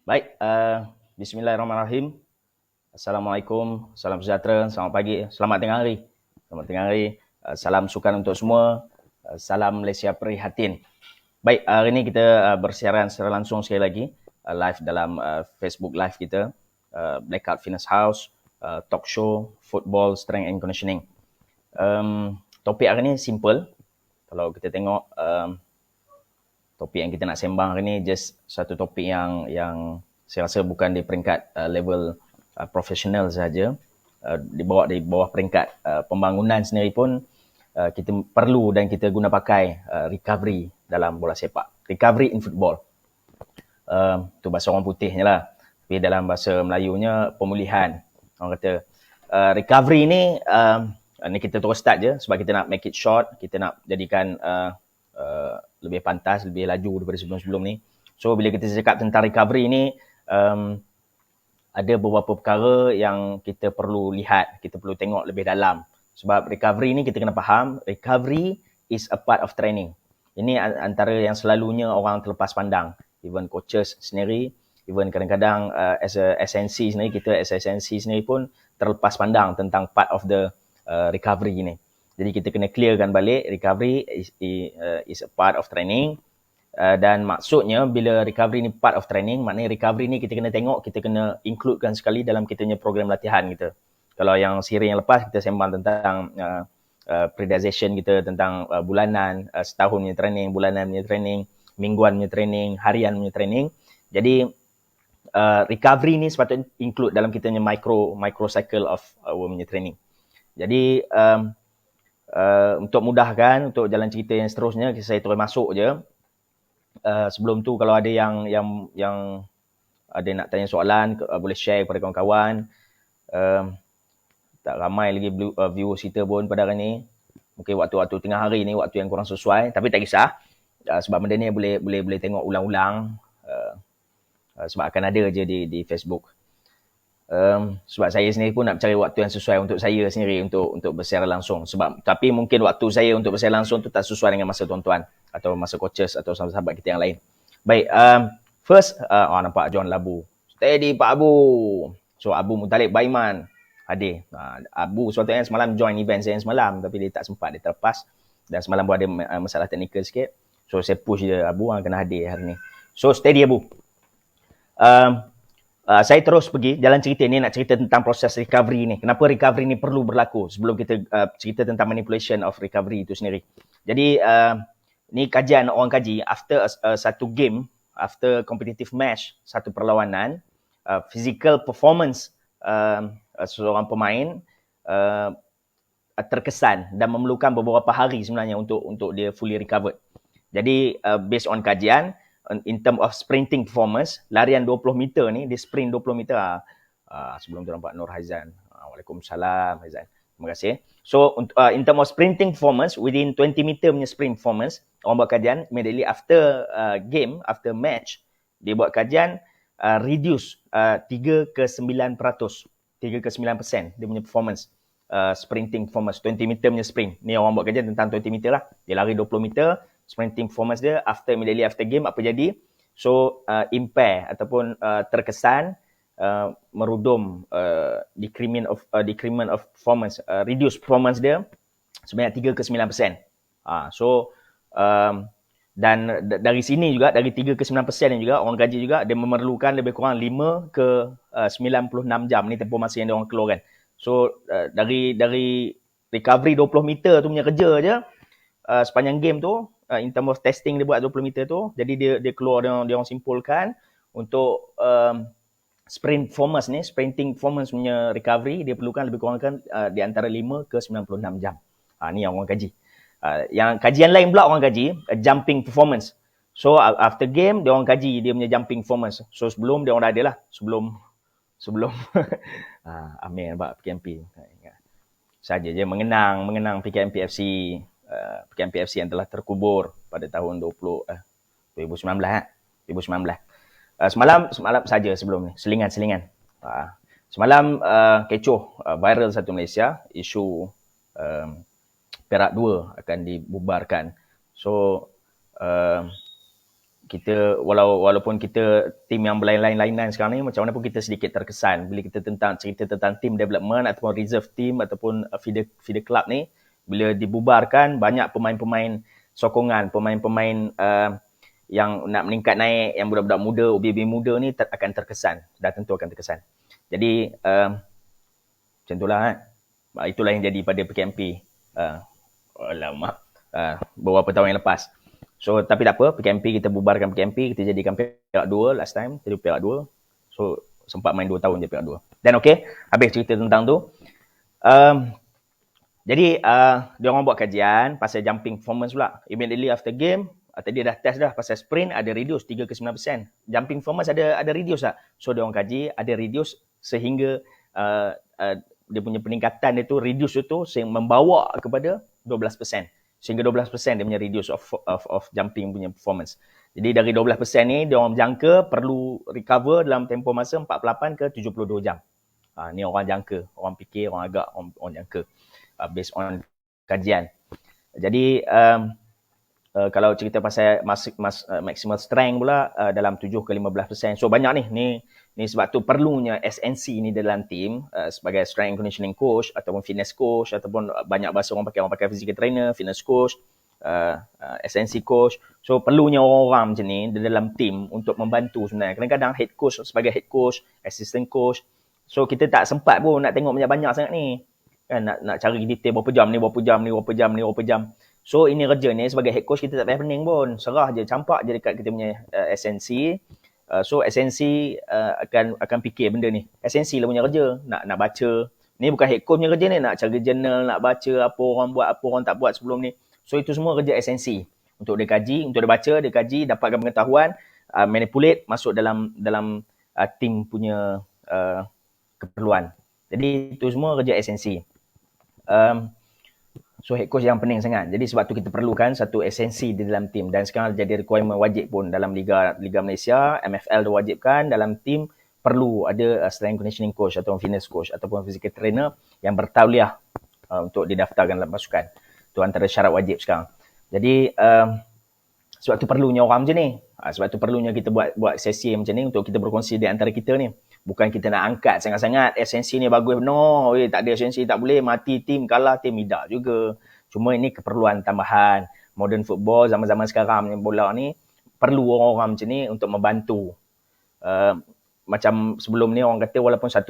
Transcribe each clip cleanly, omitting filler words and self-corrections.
Baik, bismillahirrahmanirrahim. Assalamualaikum, salam sejahtera, selamat pagi, selamat tengah hari. Selamat tengah hari, salam sukan untuk semua, salam Malaysia prihatin. Baik, hari ini kita bersiaran secara langsung sekali lagi, live dalam Facebook live kita, Blackout Fitness House, talk show, football, strength and conditioning. Topik hari ini simple. Kalau kita tengok topik yang kita nak sembang hari ni just satu topik yang saya rasa bukan di peringkat level profesional sahaja, di bawah peringkat pembangunan sendiri pun kita perlu dan kita guna pakai recovery dalam bola sepak, recovery in football. Tu bahasa orang putihnya lah, tapi dalam bahasa Melayunya pemulihan. Orang kata recovery ni kita terus start je sebab kita nak make it short, kita nak jadikan lebih pantas, lebih laju daripada sebelum-sebelum ni. So bila kita cakap tentang recovery ni, ada beberapa perkara yang kita perlu lihat, kita perlu tengok lebih dalam. Sebab recovery ni kita kena faham, recovery is a part of training. Ini antara yang selalunya orang terlepas pandang. Even coaches sendiri, even kadang-kadang as a SNC sendiri, kita as a SNC sendiri pun terlepas pandang tentang part of the recovery ni. Jadi kita kena clearkan balik, recovery is a part of training. Dan maksudnya bila recovery ni part of training, maknanya recovery ni kita kena tengok, kita kena includekan sekali dalam kita punya program latihan kita. Kalau yang siri yang lepas kita sembang tentang periodization kita, tentang bulanan, setahun punya training, bulanan punya training, mingguan punya training, harian punya training. Jadi recovery ni sepatutnya include dalam kita punya micro cycle of our punya training. Jadi untuk mudahkan, untuk jalan cerita yang seterusnya, saya terus masuk je. Sebelum tu kalau ada yang ada nak tanya soalan, boleh share kepada kawan-kawan. Tak ramai lagi viewers kita pun pada hari ni. Mungkin waktu-waktu tengah hari ni waktu yang kurang sesuai, tapi tak kisah. Sebab benda ni boleh tengok ulang-ulang. Sebab akan ada je di Facebook. Sebab saya sendiri pun nak cari waktu yang sesuai untuk saya sendiri untuk bersiaran langsung. Tapi mungkin waktu saya untuk bersiaran langsung tu tak sesuai dengan masa tuan-tuan atau masa coaches atau sahabat-sahabat kita yang lain. Baik, first, nampak John Labu. Steady Pak Abu. So Abu Mutalib Baiman hadir. Abu sepatutnya semalam join event saya semalam, tapi dia tak sempat, dia terlepas. Dan semalam pun ada masalah teknikal sikit. So saya push dia, Abu kena hadir hari ni. So steady Abu. Saya terus pergi jalan cerita ni, nak cerita tentang proses recovery ni. Kenapa recovery ni perlu berlaku sebelum kita cerita tentang manipulation of recovery itu sendiri. Jadi ni kajian orang kaji after satu game, after competitive match, satu perlawanan, physical performance seorang pemain terkesan dan memerlukan beberapa hari sebenarnya untuk dia fully recovered. Jadi based on kajian, in term of sprinting performance, larian 20 meter ni, dia sprint 20 meter. Sebelum tu nampak Nur Haizan. Waalaikumsalam Haizan. Terima kasih. So, in term of sprinting performance, within 20 meter punya sprint performance, orang buat kajian, immediately after game, after match, dia buat kajian, reduce 3 ke 9%. 3 ke 9% dia punya performance. Sprinting performance, 20 meter punya sprint. Ni orang buat kajian tentang 20 meter lah. Dia lari 20 meter, sprinting performance dia immediately after game apa jadi. So impair ataupun terkesan merudum decrement of performance, reduce performance dia sebanyak 3 ke 9%. So dan dari sini juga, dari 3 ke 9% ni juga orang kaji juga dia memerlukan lebih kurang 5 ke 96 jam ni tempoh masa yang dia orang keluarkan. So dari recovery 20 meter tu punya kerja je, sepanjang game tu, in term of testing dia buat 20 meter tu, jadi dia keluar, dia orang simpulkan untuk sprint performance ni, sprinting performance punya recovery, dia perlukan lebih kurang di antara 5 ke 96 jam. Ni yang orang kaji. Yang kajian lain pula orang kaji jumping performance. So after game dia orang kaji dia punya jumping performance. So sebelum dia orang dah ada lah, sebelum Amir nampak PKMP saja je mengenang PKMP FC, PKMP FC yang telah terkubur pada tahun 2019. Semalam saja sebelum ni selingan. Semalam kecoh viral satu Malaysia isu Perak 2 akan dibubarkan. So kita walaupun kita tim yang berlain-lainan sekarang ni, macam mana pun kita sedikit terkesan bila kita cerita tentang team development ataupun reserve team ataupun feeder club ni, bila dibubarkan, banyak pemain-pemain sokongan, pemain-pemain yang nak meningkat naik, yang budak-budak muda, OB-OB muda ni akan terkesan, dah tentu akan terkesan. Jadi macam itulah kan. Itulah yang jadi pada PKMP beberapa tahun yang lepas. So, tapi tak apa, PKMP kita bubarkan PKMP, kita jadikan Perak 2 last time, jadi Perak 2. So, sempat main 2 tahun je Perak 2. Dan okey, habis cerita tentang tu. Jadi, dia orang buat kajian pasal jumping performance pula. Immediately after game, tadi dah test dah pasal sprint, ada reduce 3 ke 9%. Jumping performance ada reduce tak? So, dia orang kaji, ada reduce sehingga dia punya peningkatan dia tu, reduce itu sehingga membawa kepada 12%. Sehingga 12% dia punya reduce of jumping punya performance. Jadi dari 12% ni, dia orang jangka perlu recover dalam tempoh masa 48 ke 72 jam. Ni orang jangka, orang fikir, orang agak, orang jangka. Based on kajian. Jadi, kalau cerita pasal maximal strength pula, dalam 7 ke 15%. So banyak ni sebab tu perlunya SNC ni dalam tim sebagai strength and conditioning coach ataupun fitness coach ataupun banyak bahasa orang pakai physical trainer, fitness coach, SNC coach. So perlunya orang-orang macam ni dalam tim untuk membantu sebenarnya. Kadang-kadang head coach sebagai head coach, assistant coach. So kita tak sempat pun nak tengok banyak-banyak sangat ni. Kan nak cari detail berapa jam ni. So ini kerja ni sebagai head coach kita tak payah pening pun. Serah je, campak je dekat kita punya SNC. So SNC akan fikir benda ni. SNC lah punya kerja, nak baca. Ni bukan head coach punya kerja ni, nak cari journal, nak baca apa orang buat, apa orang tak buat sebelum ni. So itu semua kerja SNC. Untuk dia kaji, untuk dia baca, dia kaji, dapatkan pengetahuan, manipulate, masuk dalam tim punya keperluan. Jadi itu semua kerja SNC. So head coach yang pening sangat. Jadi sebab tu kita perlukan satu esensi di dalam tim. Dan sekarang jadi requirement wajib pun dalam Liga Malaysia, MFL diwajibkan dalam tim perlu ada strength conditioning coach atau fitness coach ataupun physical trainer yang bertauliah untuk didaftarkan dalam pasukan. Itu antara syarat wajib sekarang. Jadi sebab tu perlunya orang macam ni. Sebab tu perlunya kita buat sesi macam ni untuk kita berkongsi di antara kita ni. Bukan kita nak angkat sangat-sangat esensi ni bagus benar, tak ada esensi tak boleh, mati tim, kalah tim, tidak juga. Cuma ini keperluan tambahan. Modern football zaman-zaman sekarang ni, bola ni perlu orang-orang macam ni untuk membantu. Macam sebelum ni orang kata walaupun 1%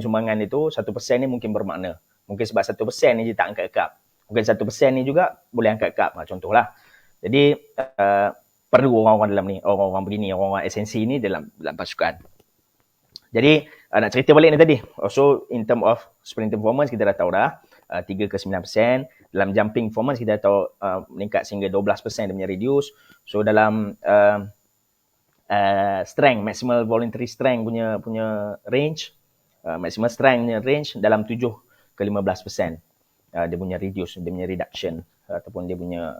sumbangan itu, 1% ni mungkin bermakna. Mungkin sebab 1% ni je tak angkat cup. Mungkin 1% ni juga boleh angkat cup, contohlah. Jadi perlu orang-orang dalam ni, orang-orang begini, orang-orang esensi ni dalam pasukan. Jadi nak cerita balik ni tadi. Also in term of sprinting performance kita dah tahu dah 3 ke 9%. Dalam jumping performance kita dah tahu meningkat sehingga 12% dia punya reduce. So dalam strength, maximal voluntary strength punya range, maximal strength punya range dalam 7 ke 15%. Dia punya reduce, dia punya reduction ataupun dia punya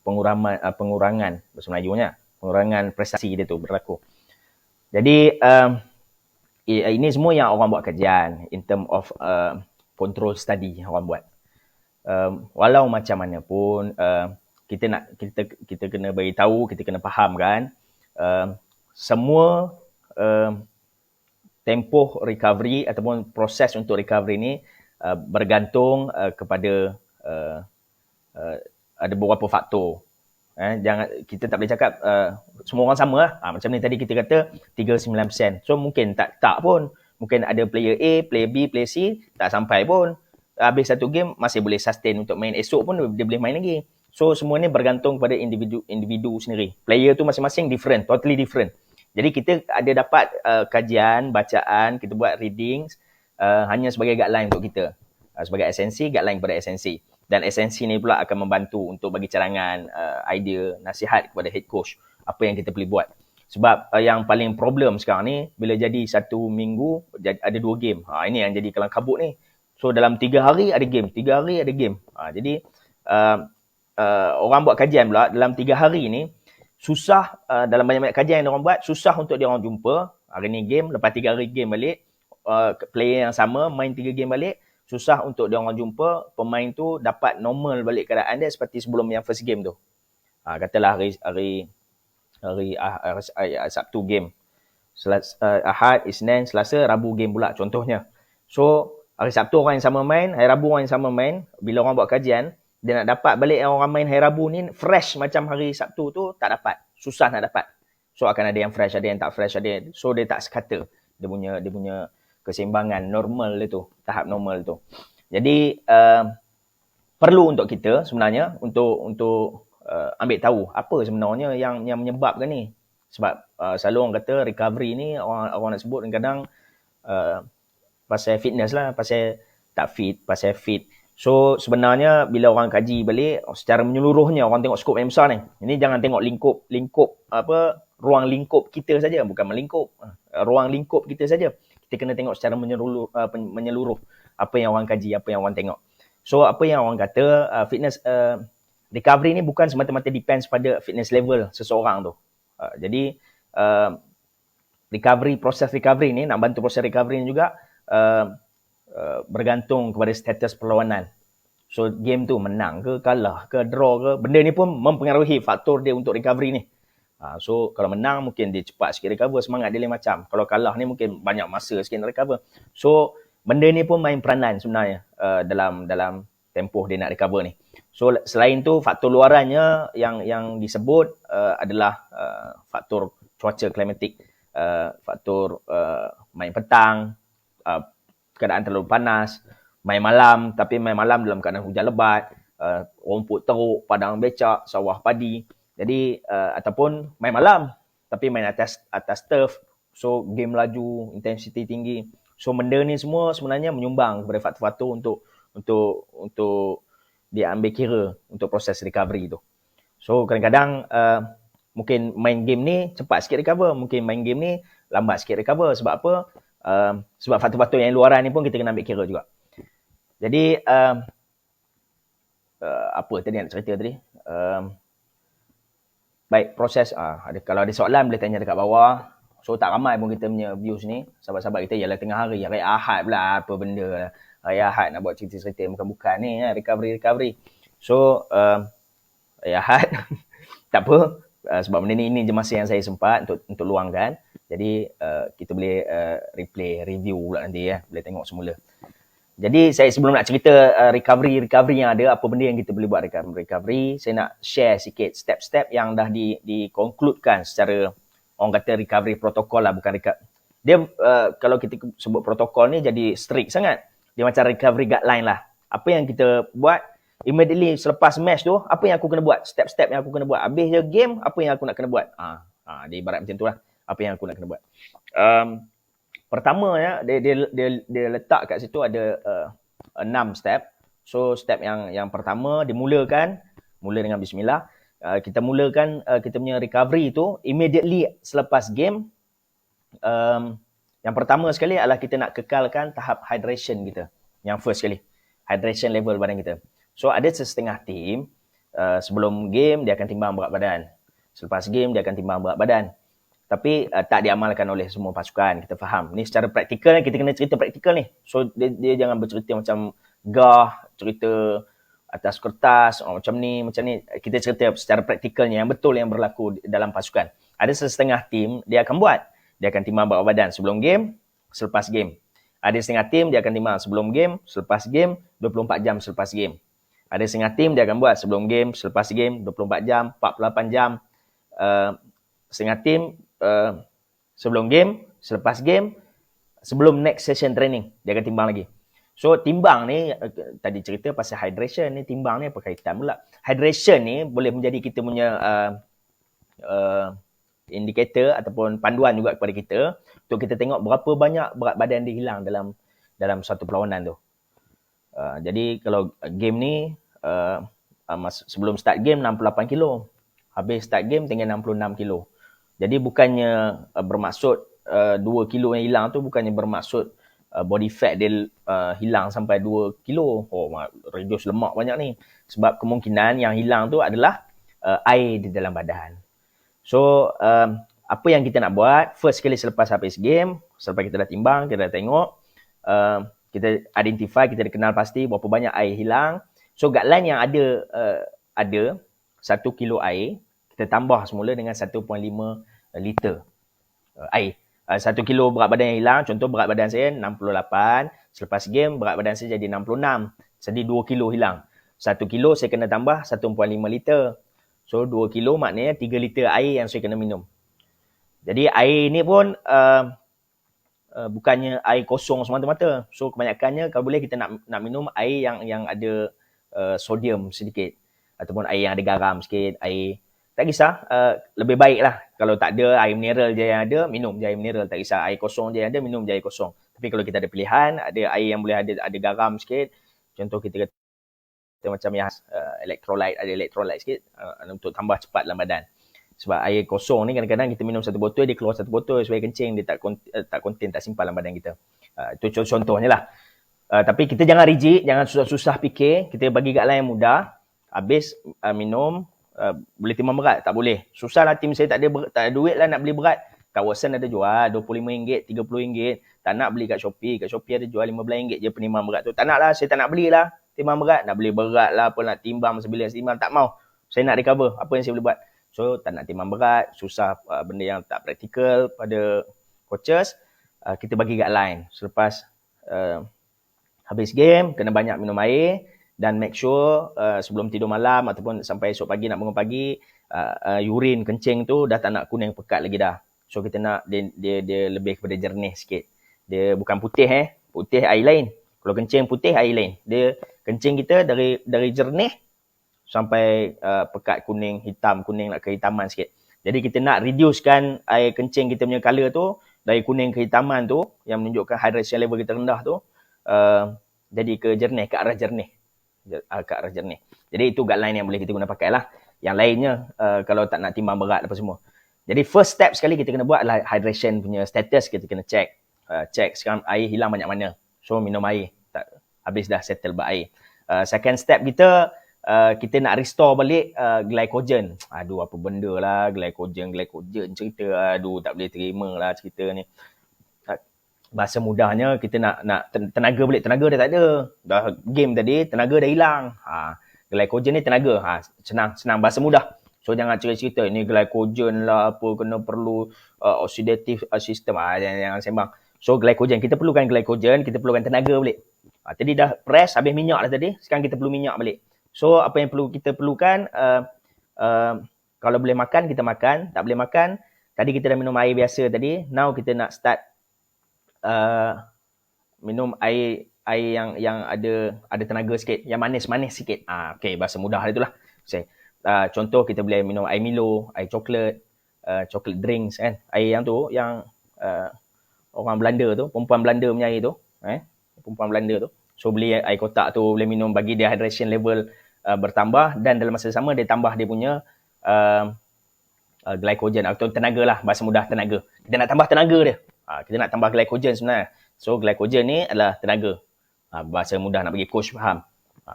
pengurangan bahasa Melayu-nya, pengurangan prestasi dia tu berlaku. Jadi ini semua yang orang buat kajian in term of control study orang buat. Walau macam mana pun kita kena bagi tahu, kita kena faham kan, semua tempoh recovery ataupun proses untuk recovery ni bergantung kepada ada beberapa faktor. Kita tak boleh cakap semua orang sama lah. Macam ni tadi kita kata 3-9%. So mungkin tak pun. Mungkin ada player A, player B, player C tak sampai pun. Habis satu game masih boleh sustain untuk main. Esok pun dia boleh main lagi. So semua ni bergantung pada individu sendiri. Player tu masing-masing different, totally different. Jadi kita ada dapat kajian, bacaan, kita buat readings hanya sebagai guideline untuk kita. Sebagai esensi, guideline kepada esensi. Dan esensi ni pula akan membantu untuk bagi cadangan, idea, nasihat kepada head coach apa yang kita boleh buat. Sebab yang paling problem sekarang ni bila jadi satu minggu ada 2 game. Ini yang jadi kelang kabut ni. So dalam 3 hari ada game, 3 hari ada game. Jadi orang buat kajian pula dalam 3 hari ni susah, dalam banyak-banyak kajian yang orang buat, susah untuk dia orang jumpa. Hari ni game, lepas 3 hari game balik, player yang sama main 3 game balik. Susah untuk dia orang jumpa pemain tu dapat normal balik keadaan dia seperti sebelum yang first game tu. Katalah hari Sabtu game. Ahad, Isnin, Selasa, Rabu game pula contohnya. So, hari Sabtu orang yang sama main, hari Rabu orang yang sama main. Bila orang buat kajian, dia nak dapat balik yang orang main hari Rabu ni fresh macam hari Sabtu tu, tak dapat. Susah nak dapat. So, akan ada yang fresh, ada yang tak fresh, so dia tak sekata. Dia punya keseimbangan normal dia tu, tahap normal tu. Jadi, perlu untuk kita sebenarnya untuk ambil tahu apa sebenarnya yang menyebabkan ni. Sebab selalu orang kata recovery ni orang nak sebut kadang-kadang pasal fitness lah, pasal tak fit, pasal fit. So sebenarnya bila orang kaji balik secara menyeluruhnya, orang tengok skop yang besar ni. Ini jangan tengok lingkup ruang lingkup kita saja, bukan melingkup. Ruang lingkup kita saja. Kita kena tengok secara menyeluruh apa yang orang kaji, apa yang orang tengok. So apa yang orang kata fitness recovery ni bukan semata-mata depends pada fitness level seseorang tu. Jadi proses recovery ni, nak bantu proses recovery ni juga bergantung kepada status perlawanan. So game tu menang ke, kalah ke, draw ke, benda ni pun mempengaruhi faktor dia untuk recovery ni. So kalau menang mungkin dia cepat sikit recover, semangat dia lain macam. Kalau kalah ni mungkin banyak masa sikit nak recover. So benda ni pun main peranan sebenarnya dalam tempoh dia nak recover ni. So selain tu faktor luarannya yang disebut adalah faktor cuaca klimatik, faktor main petang, keadaan terlalu panas, main malam tapi main malam dalam keadaan hujan lebat, rumput teruk, padang becak, sawah padi. Jadi ataupun main malam tapi main atas turf, so game laju, intensity tinggi. So benda ni semua sebenarnya menyumbang kepada faktor-faktor untuk dia ambil kira untuk proses recovery tu. So kadang-kadang mungkin main game ni cepat sikit recover, mungkin main game ni lambat sikit recover. Sebab apa? Sebab faktor-faktor yang luaran ni pun kita kena ambil kira juga. Jadi apa tadi nak cerita tadi? Baik, proses kalau ada soalan boleh tanya dekat bawah. So tak ramai pun kita punya views ni. Sahabat-sahabat kita ialah tengah hari Ahad pula, apa benda lah. Hari Ahad nak buat cerita-cerita bukan-bukan ni, recovery. So Ahad tak apa, sebab benda ni ini je masa yang saya sempat untuk luangkan. Jadi kita boleh replay, review pula nanti boleh tengok semula. Jadi saya sebelum nak cerita recovery yang ada, apa benda yang kita boleh buat recovery, saya nak share sikit step-step yang dah di-concludekan secara orang kata recovery protokol lah, bukan dia kalau kita sebut protokol ni jadi strict sangat. Dia macam recovery guideline lah. Apa yang kita buat immediately selepas match tu, apa yang aku kena buat, step-step yang aku kena buat. Habis je game, apa yang aku nak kena buat. Dia ibarat macam tu lah, apa yang aku nak kena buat. Pertama dia letak kat situ ada 6 step. So step yang pertama mula dengan bismillah. Kita mulakan kita punya recovery tu immediately selepas game. Yang pertama sekali adalah kita nak kekalkan tahap hydration kita. Yang first sekali, hydration level badan kita. So ada setengah tim sebelum game dia akan timbang berat badan. Selepas game dia akan timbang berat badan. Tapi tak diamalkan oleh semua pasukan, kita faham. Ni secara praktikal, kita kena cerita praktikal ni. So dia jangan bercerita macam cerita atas kertas, macam ni. Kita cerita secara praktikalnya yang betul yang berlaku dalam pasukan. Ada setengah tim dia akan buat. Dia akan timbang berat badan sebelum game, selepas game. Ada setengah tim dia akan timbang sebelum game, selepas game, 24 jam selepas game. Ada setengah tim dia akan buat sebelum game, selepas game, 24 jam, 48 jam. Setengah tim sebelum game, selepas game, sebelum next session training, dia akan timbang lagi. So timbang ni, tadi cerita pasal hydration ni, timbang ni apa kaitan pula? Hydration ni boleh menjadi kita punya indikator ataupun panduan juga kepada kita untuk kita tengok berapa banyak berat badan dia hilang dalam satu perlawanan tu. Jadi kalau game ni sebelum start game 68 kilo, habis start game tinggal 66 kilo. Jadi bukannya bermaksud 2 kilo yang hilang tu bukannya bermaksud body fat dia hilang sampai 2 kilo. Reduce lemak banyak ni. Sebab kemungkinan yang hilang tu adalah air di dalam badan. So, apa yang kita nak buat, first kali selepas habis game, selepas kita dah timbang, kita dah tengok, kita identify, kita dah kenal pasti berapa banyak air hilang. So, guideline yang ada 1 kilo air, kita tambah semula dengan 1.5 liter air. 1 kilo berat badan yang hilang, contoh berat badan saya 68, selepas game berat badan saya jadi 66, jadi 2 kilo hilang. 1 kilo saya kena tambah 1.5 liter. So 2 kilo maknanya 3 liter air yang saya kena minum. Jadi air ni pun bukannya air kosong semata-mata. So kebanyakannya kalau boleh kita nak minum air yang ada sodium sedikit ataupun air yang ada garam sikit, air tak kisah, lebih baik lah kalau tak ada air mineral je yang ada, minum je air mineral, tak kisah air kosong je yang ada, minum je air kosong. Tapi kalau kita ada pilihan, ada air yang boleh ada garam sikit, contoh kita kata macam yang electrolyte, ada electrolyte sikit untuk tambah cepat dalam badan. Sebab air kosong ni kadang-kadang kita minum satu botol, dia keluar satu botol supaya kencing, dia tak contain, tak simpan dalam badan kita. Itu contohnya lah. Tapi kita jangan rigid, jangan susah-susah fikir, kita bagi guideline yang mudah. Habis minum, boleh timbang berat? Tak boleh. Susah lah, tim saya tak ada duit lah nak beli berat. Kat Watson ada jual RM25, RM30. Tak nak beli kat Shopee. Kat Shopee ada jual RM15 je penimbang berat tu. Tak nak lah, saya tak nak belilah timbang berat. Nak beli berat lah, apa nak timbang sebilang setimbang. Tak mau. Saya nak recover. Apa yang saya boleh buat? So, tak nak timbang berat. Susah, benda yang tak praktikal pada coaches. Kita bagi guideline. Selepas habis game, kena banyak minum air. Dan make sure sebelum tidur malam ataupun sampai esok pagi nak bangun pagi, urine, kencing tu dah tak nak kuning pekat lagi dah. So kita nak dia lebih kepada jernih sikit. Dia bukan putih putih air lain. Kalau kencing putih air lain. Dia kencing kita dari jernih sampai pekat kuning, hitam, kuning nak kehitaman sikit. Jadi kita nak reducekan air kencing kita punya colour tu dari kuning kehitaman tu yang menunjukkan hydration level kita rendah tu jadi ke jernih, ke arah jernih. Jadi itu guideline yang boleh kita guna pakai lah. Yang lainnya kalau tak nak timbang berat apa semua. Jadi first step sekali kita kena buat adalah hydration punya status. Kita kena check sekarang air hilang banyak mana. So minum air, habis dah settle air. Second step kita nak restore balik glycogen. Aduh apa benda lah glycogen cerita. Aduh tak boleh terima lah cerita ni. Bahasa mudahnya kita nak tenaga balik. Tenaga dah tak ada. Dah game tadi, tenaga dah hilang. Glycogen ni tenaga. Senang bahasa mudah. So jangan cerita-cerita ni glycogen lah apa kena perlu oxidative system. Jangan sembang. So glycogen, kita perlukan glycogen, kita perlukan tenaga balik. Tadi dah press habis minyak dah tadi. Sekarang kita perlu minyak balik. So apa yang kita perlukan kalau boleh makan kita makan, tak boleh makan. Tadi kita dah minum air biasa tadi. Now kita nak start minum air yang ada tenaga sikit, yang manis-manis sikit. Okay, bahasa mudah itulah. Contoh kita boleh minum air Milo, air coklat, chocolate drinks kan. Air yang tu yang orang Belanda tu, perempuan Belanda punya air tu, perempuan Belanda tu. So beli air kotak tu, boleh minum bagi dia hydration level bertambah dan dalam masa sama dia tambah dia punya glycogen atau tenaga lah, bahasa mudah tenaga. Kita nak tambah tenaga dia. Kita nak tambah glycogen sebenarnya. So glycogen ni adalah tenaga. Bahasa mudah nak bagi coach faham.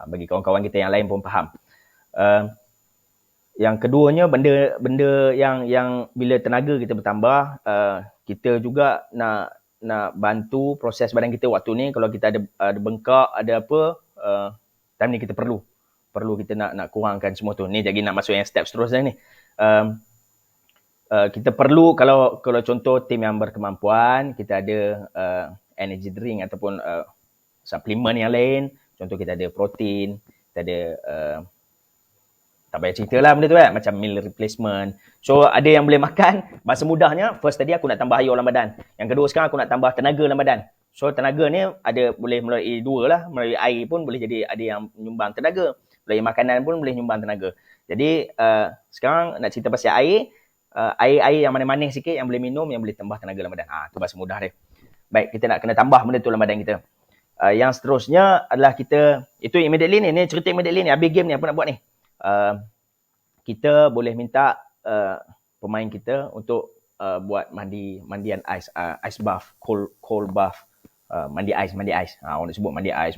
Bagi kawan-kawan kita yang lain pun faham. Yang keduanya benda yang bila tenaga kita bertambah, kita juga nak bantu proses badan kita waktu ni. Kalau kita ada bengkak, ada apa, time ni kita perlu kita nak kurangkan semua tu. Ni jadi nak masuk yang step seterusnya ni. Kita perlu kalau contoh tim yang berkemampuan, kita ada energy drink ataupun suplemen yang lain. Contoh kita ada protein, kita ada tak payah cerita lah benda tu kan, macam meal replacement. So ada yang boleh makan, bahasa mudahnya first tadi aku nak tambah air dalam badan. Yang kedua sekarang aku nak tambah tenaga dalam badan. So tenaga ni ada boleh melalui dua lah, melalui air pun boleh jadi ada yang menyumbang tenaga. Melalui makanan pun boleh menyumbang tenaga. Jadi sekarang nak cerita pasal air. Air yang manis-manis sikit yang boleh minum, yang boleh tambah tenaga dalam badan. Tu bahasa mudah dia. Baik, kita nak kena tambah benda tu dalam badan kita. Yang seterusnya adalah kita, itu immediately ni cerita immediately ni, habis game ni apa nak buat ni. Kita boleh minta pemain kita untuk buat mandian ais, ice bath, cold bath, mandi ais. Orang sebut mandi ais.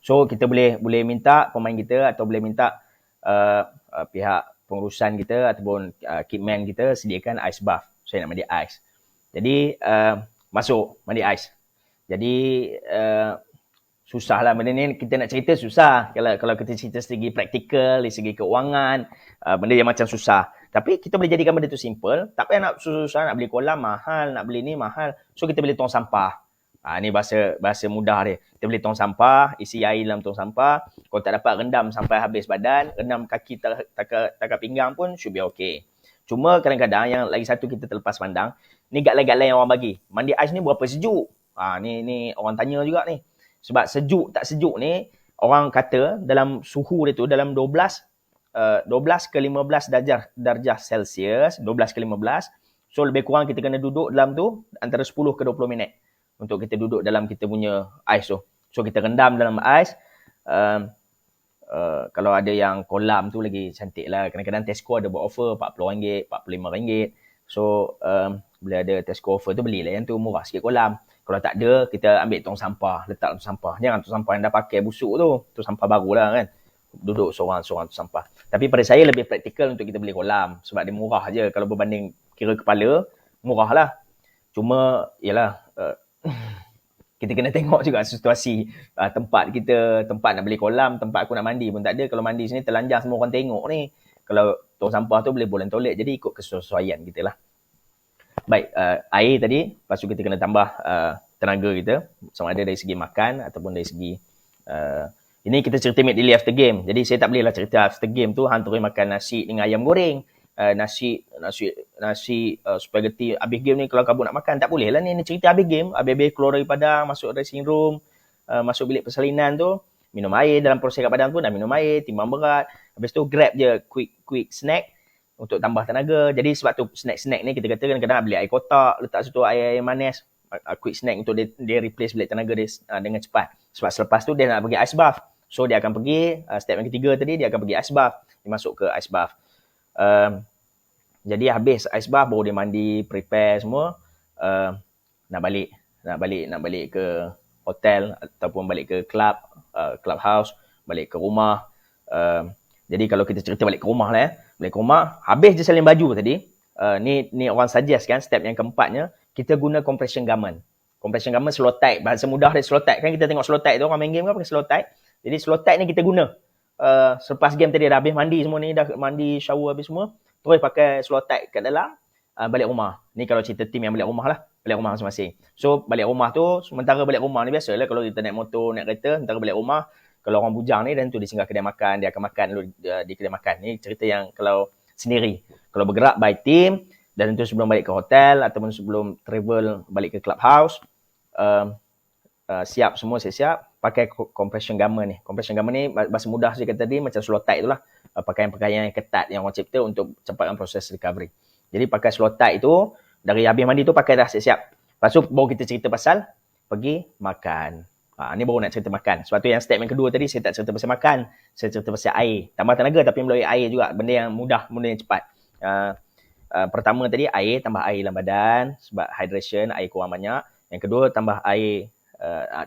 So kita boleh minta pemain kita atau boleh minta pihak pengurusan kita ataupun kitman kita sediakan ice bath. Saya nak mandi ais. Jadi masuk mandi ais. Jadi Susah lah benda ni, kita nak cerita susah. Kalau kita cerita segi praktikal, dari segi keuangan, benda yang macam susah. Tapi kita boleh jadikan benda tu simple. Tak payah nak susah-susah, nak beli kolam mahal, nak beli ni mahal. So kita boleh tong sampah. Ni bahasa mudah dia. Kita boleh tong sampah, isi air dalam tong sampah. Kalau tak dapat rendam sampai habis badan, rendam kaki takat pinggang pun should be okay. Cuma kadang-kadang yang lagi satu kita terlepas pandang, ni guideline yang orang bagi. Mandi ais ni berapa sejuk? Ni orang tanya juga ni. Sebab sejuk tak sejuk ni, orang kata dalam suhu dia tu, dalam 12 ke 15 darjah Celsius, 12 ke 15. So lebih kurang kita kena duduk dalam tu antara 10 ke 20 minit untuk kita duduk dalam kita punya ais tu. So kita rendam dalam ais. Kalau ada yang kolam tu lagi cantik lah. Kadang-kadang Tesco ada buat offer RM40, RM45. So bila ada Tesco offer tu, belilah yang tu, murah sikit kolam. Kalau tak ada, kita ambil tong sampah, letak tong sampah. Jangan tong sampah yang dah pakai busuk tu. Tong sampah baru lah kan. Duduk seorang-seorang tong sampah. Tapi pada saya lebih praktikal untuk kita beli kolam. Sebab dia murah je. Kalau berbanding kira kepala, murah lah. Cuma, yalah, kita kena tengok juga situasi tempat kita, tempat nak beli kolam, tempat aku nak mandi pun tak ada. Kalau mandi sini telanjang semua orang tengok ni. Kalau tong sampah tu boleh bolan toilet. Jadi ikut kesesuaian kita lah. Baik, air tadi, lepas tu kita kena tambah tenaga kita, sama ada dari segi makan ataupun dari segi ini kita cerita immediately after game. Jadi saya tak boleh lah cerita after game tu hang terus makan nasi dengan ayam goreng, nasi spaghetti habis game ni kalau kabut nak makan. Tak boleh lah ni cerita habis game, habis keluar dari padang, masuk dressing room, masuk bilik persalinan tu, minum air, dalam proses kat padang tu dah minum air, timbang berat, habis tu grab je quick snack untuk tambah tenaga. Jadi sebab tu snack-snack ni kita kata kadang-kadang beli air kotak, letak situ air manis, quick snack untuk dia replace balik tenaga dia dengan cepat. Sebab selepas tu dia nak pergi ice bath. So dia akan pergi, step yang ketiga tadi, dia akan pergi ice bath. Dia masuk ke ice bath. Jadi habis ice bath baru dia mandi, prepare semua, nak balik ke hotel ataupun balik ke clubhouse, balik ke rumah. Jadi kalau kita cerita balik ke rumah lah balik ke rumah, habis je salin baju tadi, ni orang suggest kan, step yang keempatnya, kita guna compression garment. Compression garment slow tight, bahasa mudah dia slow tight. Kan kita tengok slow tight tu, orang main game kan pakai slow tight. Jadi slow tight ni kita guna. Selepas game tadi dah habis mandi semua ni, dah mandi, shower habis semua, terus pakai slow tight kat dalam, balik rumah. Ni kalau cerita tim yang balik rumah lah, balik rumah masing-masing. So balik rumah tu, sementara balik rumah ni biasalah kalau kita naik motor, naik kereta, sementara balik rumah, kalau orang bujang ni dan tu dia singgah kedai makan, dia akan makan dulu di kedai makan. Ni cerita yang kalau sendiri. Kalau bergerak by team, dan tentu sebelum balik ke hotel ataupun sebelum travel balik ke clubhouse, siap semua, saya siap pakai compression garment ni. Compression garment ni bahasa mudah saya kata tadi macam slow tight tu lah. Pakaian-pakaian yang ketat yang orang cipta untuk cepatkan proses recovery. Jadi pakai slow tight itu, dari habis mandi tu pakai dah siap-siap. Lepas tu baru kita cerita pasal pergi makan. Ni baru nak cerita makan. Sebab tu yang step yang kedua tadi saya tak cerita pasal makan. Saya cerita pasal air. Tambah tenaga tapi melalui air juga. Benda yang mudah, benda yang cepat. Pertama tadi air, tambah air dalam badan. Sebab hydration, air kurang banyak. Yang kedua tambah air,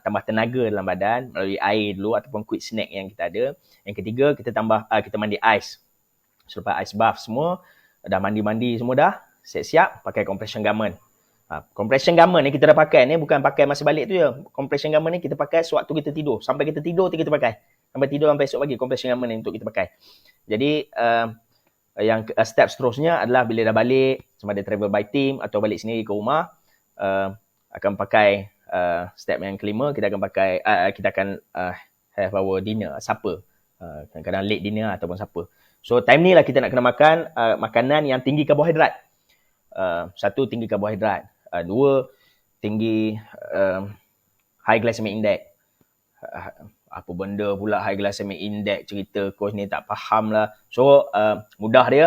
tambah tenaga dalam badan melalui air dulu ataupun quick snack yang kita ada. Yang ketiga kita kita mandi ais. Selepas ice bath semua, dah mandi-mandi semua dah, siap-siap pakai compression garment. Compression garment ni kita dah pakai ni bukan pakai masa balik tu je. Compression garment ni kita pakai sewaktu kita tidur. Sampai kita tidur tu kita pakai. Sampai tidur sampai esok pagi compression garment ni untuk kita pakai. Jadi yang step seterusnya adalah bila dah balik, sama ada travel by team atau balik sendiri ke rumah, akan pakai step yang kelima, kita akan pakai kita akan have our dinner, supper. Kadang-kadang late dinner ataupun supper. So time ni lah kita nak kena makan makanan yang tinggi karbohidrat. Satu, tinggi karbohidrat. Dua, tinggi high glycemic index. Apa benda pula high glycemic index, cerita coach ni tak faham lah. So mudah dia,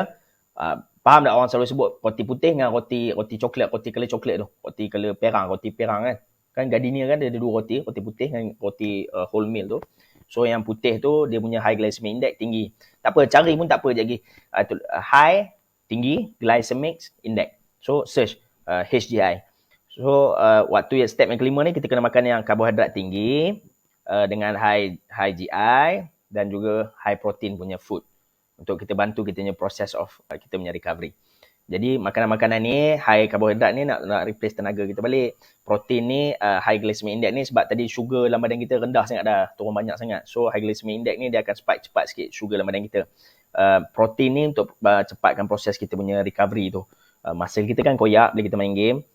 faham tak orang selalu sebut roti putih dengan roti coklat, roti color coklat tu, roti color perang, roti perang kan Gardenia kan dia ada dua roti putih dengan roti wholemeal tu. So yang putih tu dia punya high glycemic index tinggi. Tak apa, cari pun tak apa je lagi. High, tinggi glycemic index. So search HGI. So waktu yang step yang kelima ni kita kena makan yang karbohidrat tinggi dengan high GI dan juga high protein punya food untuk kita bantu kita punya proses of kita punya recovery. Jadi makanan-makanan ni high karbohidrat ni nak replace tenaga kita balik. Protein ni high glycemic index ni sebab tadi sugar dalam badan kita rendah sangat dah, turun banyak sangat. So high glycemic index ni dia akan spike cepat sikit sugar dalam badan kita. Protein ni untuk cepatkan proses kita punya recovery tu. Muscle kita kan koyak bila kita main game.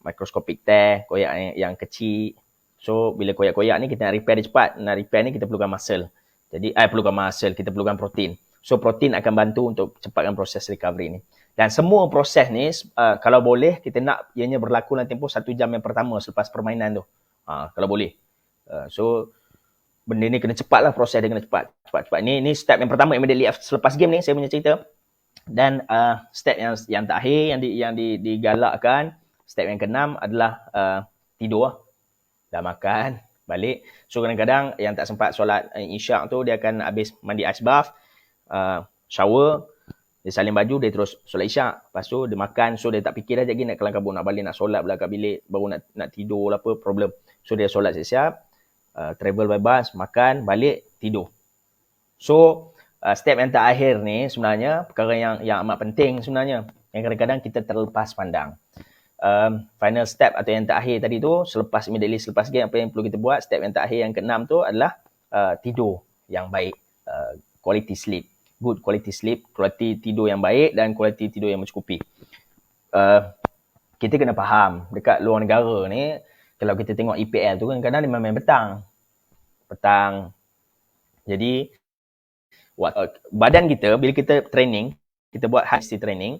Microscopic tear, koyak ni yang kecil. So bila koyak-koyak ni kita nak repair dia cepat. Nak repair ni kita perlukan muscle. Jadi perlukan muscle, kita perlukan protein. So protein akan bantu untuk cepatkan proses recovery ni. Dan semua proses ni kalau boleh kita nak ianya berlaku dalam tempoh 1 jam yang pertama selepas permainan tu. Kalau boleh. So benda ni kena cepat lah, proses dia kena cepat. Cepat. Ni step yang pertama immediately selepas game ni saya punya cerita. Dan step yang terakhir yang digalakkan, step yang ke-6 adalah tidur. Dah makan, balik. So kadang-kadang yang tak sempat solat isyak tu dia akan habis mandi ice bath, shower, dia salin baju, dia terus solat isyak. Lepas tu dia makan, so dia tak fikir dah lagi nak kelang kabut, nak balik, nak solat pula kat bilik, baru nak tidur lah apa, problem. So dia solat siap-siap, travel by bus, makan, balik, tidur. So step yang terakhir ni sebenarnya perkara yang amat penting sebenarnya, yang kadang-kadang kita terlepas pandang. Final step atau yang terakhir tadi tu, immediately selepas game, apa yang perlu kita buat, step yang terakhir yang ke-6 tu adalah tidur yang baik, quality sleep, good quality sleep, quality tidur yang baik dan quality tidur yang mencukupi. Kita kena faham dekat luar negara ni, kalau kita tengok EPL tu kadang-kadang dia main petang. Jadi badan kita bila kita training, kita buat high intensity training,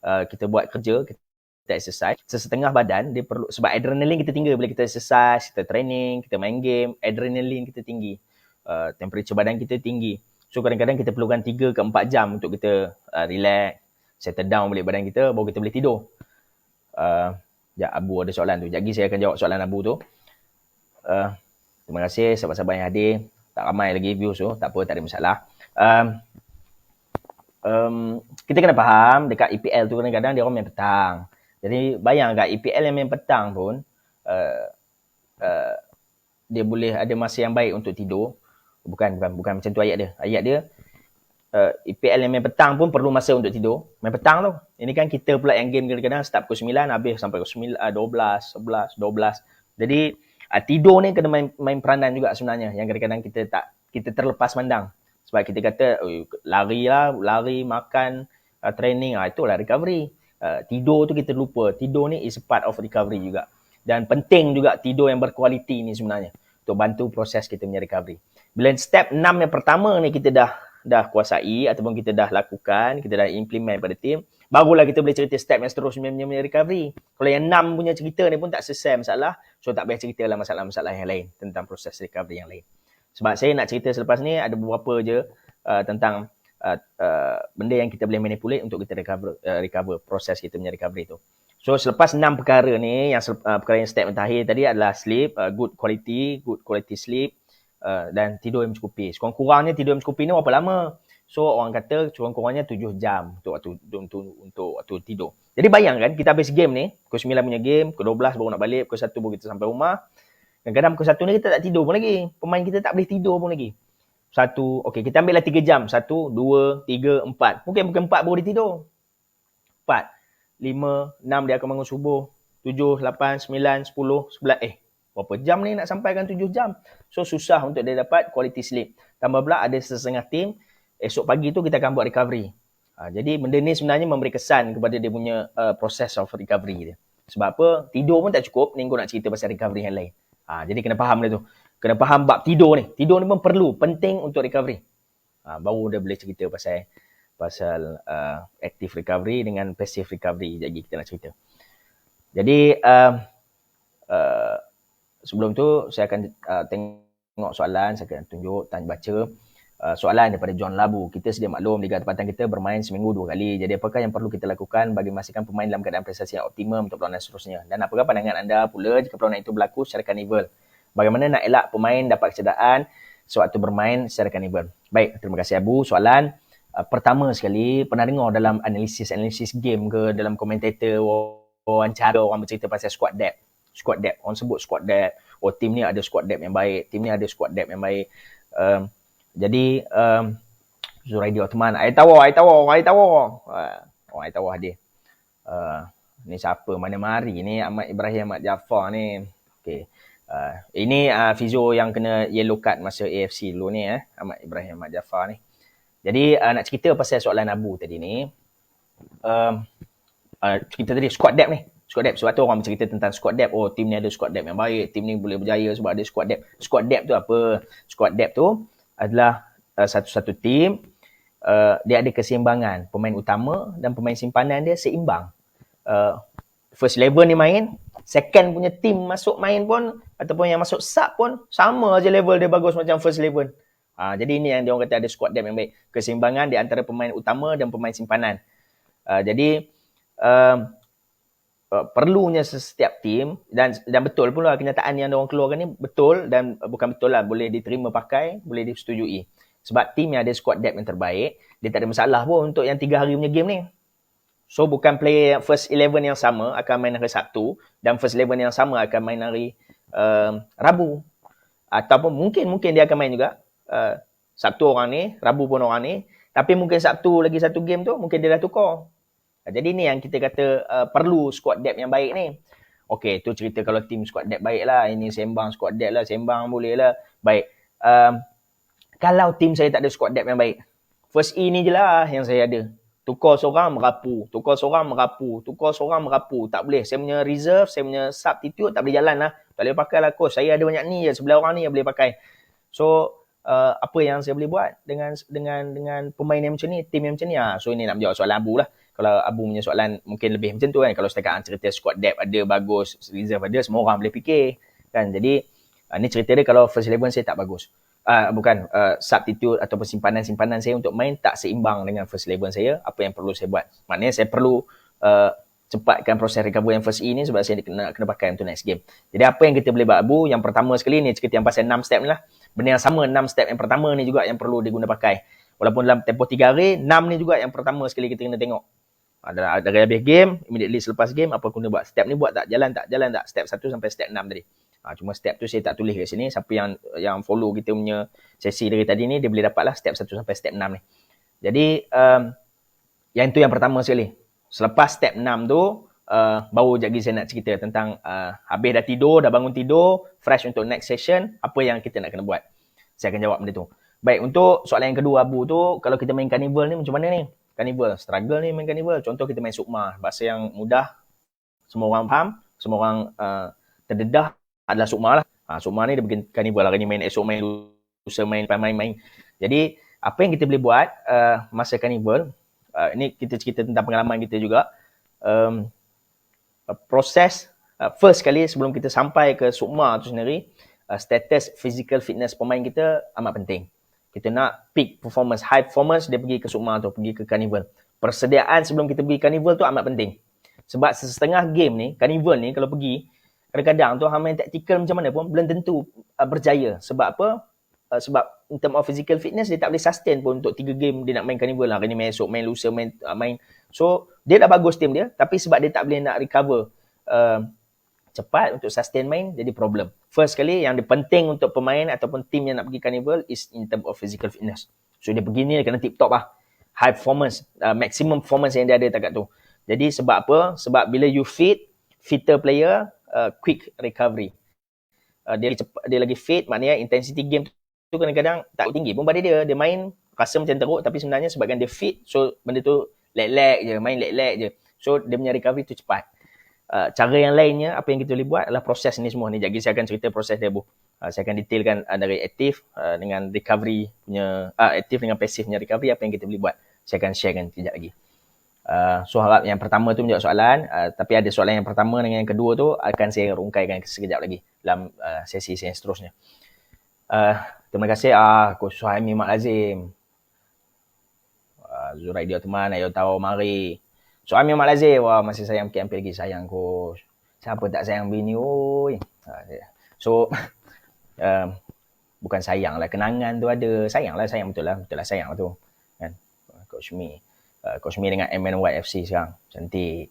kita buat kerja, kita exercise, sesetengah badan dia perlu, sebab adrenalin kita tinggi bila kita exercise, kita training, kita main game, adrenalin kita tinggi, temperature badan kita tinggi. So kadang-kadang kita perlukan 3 ke 4 jam untuk kita relax, settle down balik badan kita, baru kita boleh tidur. Abu ada soalan tu, sekejap lagi saya akan jawab soalan Abu tu. Terima kasih sahabat-sahabat yang hadir, tak ramai lagi views tu, tak apa, tak ada masalah. Kita kena faham dekat EPL tu kadang-kadang dia orang main petang. Jadi bayang kat EPL yang main petang pun dia boleh ada masa yang baik untuk tidur. Bukan macam tu ayat dia. Ayat dia EPL yang main petang pun perlu masa untuk tidur. Main petang tu. Ini kan kita pula yang game kadang-kadang start pukul 9 habis sampai pukul 9, 12, 11, 12. Jadi tidur ni kena main peranan juga sebenarnya, yang kadang-kadang kita terlepas pandang. Sebab kita kata lari, makan, training, itulah recovery. Tidur tu kita lupa. Tidur ni is a part of recovery juga. Dan penting juga tidur yang berkualiti ni sebenarnya untuk bantu proses kita punya recovery. Bila step 6 yang pertama ni kita dah kuasai ataupun kita dah lakukan, kita dah implement pada tim, barulah kita boleh cerita step yang seterusnya punya recovery. Kalau yang 6 punya cerita ni pun tak selesai masalah, so tak payah cerita lah masalah-masalah yang lain tentang proses recovery yang lain. Sebab saya nak cerita selepas ni ada beberapa je tentang benda yang kita boleh manipulate untuk kita recover proses kita punya recovery tu. So selepas 6 perkara ni, perkara yang step yang terakhir tadi adalah sleep, good quality sleep, dan tidur yang mencukupi. Sekurang-kurangnya tidur yang mencukupi ni berapa lama? So orang kata kurang-kurangnya 7 jam untuk waktu tidur. Jadi bayangkan kita habis game ni, pukul 9 punya game, pukul 12 baru nak balik, pukul 1 baru kita sampai rumah. Kadang-kadang pukul 1 ni kita tak tidur pun lagi. Pemain kita tak boleh tidur pun lagi. Kita ambil lah 3 jam. 1, 2, 3, 4. Mungkin 4 baru dia tidur. 4, 5, 6 dia akan bangun subuh. 7, 8, 9, 10, 11. Berapa jam ni nak sampaikan 7 jam? So susah untuk dia dapat quality sleep. Tambah pula ada setengah tim, esok pagi tu kita akan buat recovery. Jadi benda ni sebenarnya memberi kesan kepada dia punya process of recovery dia. Sebab apa? Tidur pun tak cukup, ni kau nak cerita pasal recovery yang lain. Jadi kena faham dia tu. Kena faham bab tidur ni. Tidur ni pun perlu, penting untuk recovery. Baru dia boleh cerita pasal active recovery dengan passive recovery. Jadi kita nak cerita. Jadi sebelum tu saya akan tengok soalan, saya akan tunjuk, baca soalan daripada John Labu. Kita sedia maklum Liga Tempatan kita bermain seminggu 2 kali. Jadi apakah yang perlu kita lakukan bagi memastikan pemain dalam keadaan prestasi yang optimum untuk perlawanan seterusnya? Dan apakah pandangan anda pula jika perlawanan itu berlaku secara karnival? Bagaimana nak elak pemain dapat kecederaan sewaktu bermain secara karnival? Baik, terima kasih Abu. Soalan pertama sekali, pernah dengar dalam analisis game ke, dalam komentator wawancara orang bercerita pasal squad depth. Orang sebut squad depth. Tim ni ada squad depth yang baik, tim ni ada squad depth yang baik. Jadi Zuraidi Othman, air tawar. Orang tahu dia. Ni siapa? Mana mari ni? Ahmad Ibrahim Ahmad Jaafar ni. Okay. Ini Fizo yang kena yellow card masa AFC dulu ni. Ahmad Ibrahim Ahmad Jaafar ni. Jadi nak cerita pasal soalan Abu tadi ni. Cerita tadi squad depth ni. Squad depth. Sebab tu orang bercerita tentang squad depth. Oh, tim ni ada squad depth yang baik. Tim ni boleh berjaya sebab ada squad depth. Squad depth tu apa? Squad depth tu adalah satu-satu tim. Dia ada keseimbangan. Pemain utama dan pemain simpanan dia seimbang. First 11 ni main, second punya team masuk main pun ataupun yang masuk sub pun sama aja level dia bagus macam first 11. Jadi ini yang dia orang kata ada squad depth yang baik, keseimbangan di antara pemain utama dan pemain simpanan. Jadi perlunya setiap tim dan betul pula kenyataan yang dia orang keluarkan ni betul dan bukan betul lah, boleh diterima pakai, boleh disetujui. Sebab tim yang ada squad depth yang terbaik, dia tak ada masalah pun untuk yang 3 hari punya game ni. So bukan player yang first 11 yang sama akan main hari Sabtu dan first 11 yang sama akan main hari Rabu. Ataupun mungkin dia akan main juga Sabtu orang ni, Rabu pun orang ni. Tapi mungkin Sabtu lagi satu game tu mungkin dia dah tukar. Jadi ni yang kita kata perlu squad depth yang baik ni. Okey, tu cerita kalau tim squad depth baik lah. Ini sembang squad depth lah, sembang boleh lah. Baik. Kalau tim saya tak ada squad depth yang baik, first E ni je lah yang saya ada. Tukar seorang merapu, tukar seorang merapu, tukar seorang merapu. Tak boleh. Saya punya reserve, saya punya substitute tak boleh jalan lah. Tak boleh pakai lah coach. Saya ada banyak ni je, sebelah orang ni yang boleh pakai. So, apa yang saya boleh buat dengan pemain yang macam ni, tim yang macam ni? So, ini nak menjawab soalan Abu lah. Kalau Abu punya soalan mungkin lebih macam tu kan. Kalau setakat cerita squad depth ada, bagus, reserve ada, semua orang boleh fikir. Kan? Jadi, ni cerita dia kalau first 11 saya tak bagus. Substitute ataupun simpanan-simpanan saya untuk main tak seimbang dengan first 11 saya, apa yang perlu saya buat? Maknanya saya perlu cepatkan proses recovery yang first E ni sebab saya kena pakai untuk next game. Jadi apa yang kita boleh buat Abu? Yang pertama sekali ni cerita yang pasal 6 step ni lah. Benda yang sama 6 step yang pertama ni juga yang perlu diguna pakai. Walaupun dalam tempoh 3 hari, 6 ni juga yang pertama sekali kita kena tengok. Dari habis game, immediately selepas game, apa guna buat? Step ni buat tak? Jalan tak? Step 1 sampai step 6 tadi. Cuma step tu saya tak tulis kat sini. Siapa yang follow kita punya sesi dari tadi ni, dia boleh dapat lah step 1 sampai step 6 ni. Jadi, yang itu yang pertama sekali. Selepas step 6 tu, baru lagi saya nak cerita tentang habis dah tidur, dah bangun tidur, fresh untuk next session, apa yang kita nak kena buat. Saya akan jawab benda tu. Baik, untuk soalan yang kedua Abu tu, kalau kita main carnival ni macam mana ni? Carnival, struggle ni main carnival. Contoh kita main sukma, bahasa yang mudah, semua orang faham, semua orang terdedah adalah sukma lah. Sukma ni dia bikin carnival. Hari ni main esok, main lusa, main. Jadi, apa yang kita boleh buat masa carnival, ini kita cerita tentang pengalaman kita juga. Proses, first kali sebelum kita sampai ke sukma tu sendiri, status physical fitness pemain kita amat penting. Kita nak peak performance, high performance, dia pergi ke sukma tu, pergi ke carnival. Persediaan sebelum kita pergi carnival tu amat penting. Sebab setengah game ni, carnival ni kalau pergi, kadang-kadang tu hang main taktikal macam mana pun belum tentu berjaya. Sebab apa? Sebab in term of physical fitness dia tak boleh sustain pun untuk 3 game dia nak main carnival lah. Hari ni main esok, main lusa, main. So dia dah bagus tim dia, tapi sebab dia tak boleh nak recover cepat untuk sustain main, jadi problem. First kali yang dia penting untuk pemain ataupun tim yang nak pergi carnival is in term of physical fitness. So dia pergi ni dia kena tip top lah. High performance, maximum performance yang dia ada dekat tu. Jadi sebab apa? Sebab bila you fitter player, quick recovery. Dia lagi fit, maknanya intensity game tu kadang-kadang tak tinggi pun pada dia. Dia main rasa macam teruk tapi sebenarnya sebabkan dia fit, so benda tu lag je, main lag je. So dia punya recovery tu cepat. Cara yang lainnya, apa yang kita boleh buat adalah proses ni semua ni. Jadi saya akan cerita proses dia, Bu. Saya akan detailkan dari aktif dengan recovery punya, aktif dengan pasif punya recovery, apa yang kita boleh buat. Saya akan sharekan sekejap lagi. So harap yang pertama tu menjawab soalan, tapi ada soalan yang pertama dengan yang kedua tu akan saya rungkaikan sekejap lagi dalam sesi saya seterusnya. Terima kasih Coach Suhaimi Mak Lazim, Zuraidia teman, ayo tahu mari. Suami Mak Lazim, wah masih sayang PMP lagi, sayang Coach. Siapa tak sayang bini, oi. So, bukan sayang lah, kenangan tu ada. Sayang betul lah sayang lah tu. Kan? Coach Mi dengan MNYFC sekarang, cantik.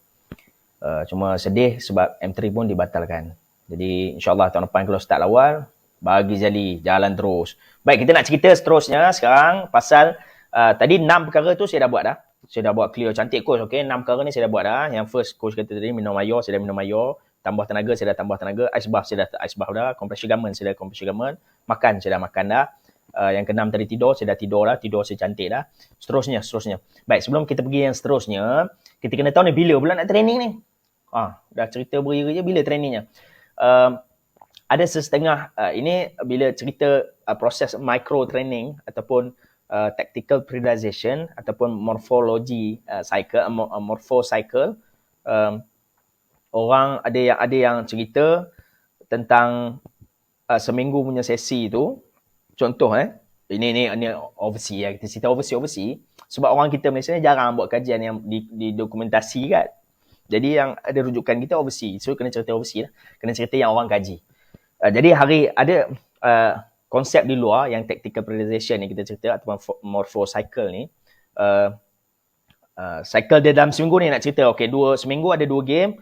Cuma sedih sebab M3 pun dibatalkan. Jadi insyaAllah tahun depan kalau start awal, bagi jalan terus. Baik, kita nak cerita seterusnya sekarang pasal, tadi 6 perkara tu saya dah buat dah. Saya dah buat clear cantik coach. Okay, 6 perkara ni saya dah buat dah. Yang first coach kata tadi minum air, saya dah minum air. Tambah tenaga, saya dah tambah tenaga. Ice bath, saya dah ice bath dah. Compression garment, saya dah compression garment. Makan, saya dah makan dah. Yang keenam tadi tidur, saya dah tidur dah. Tidur saya cantik dah. Seterusnya. Baik, sebelum kita pergi yang seterusnya, kita kena tahu ni bila pula nak training ni. Dah cerita beria je, bila trainingnya. Ada sesetengah, ini bila cerita proses micro training ataupun tactical periodization ataupun morphology cycle, morpho cycle. Orang ada yang cerita tentang seminggu punya sesi tu. Contoh ini overseas kita cerita overseas sebab orang kita Malaysia ni jarang buat kajian yang didokumentasikan. Jadi yang ada rujukan kita overseas. So kena cerita overseas lah. Kena cerita yang orang kaji. Jadi ada konsep di luar yang tactical periodization ni kita cerita ataupun morpho cycle ni. Cycle dia dalam seminggu ni nak cerita. Okay, seminggu ada 2 game.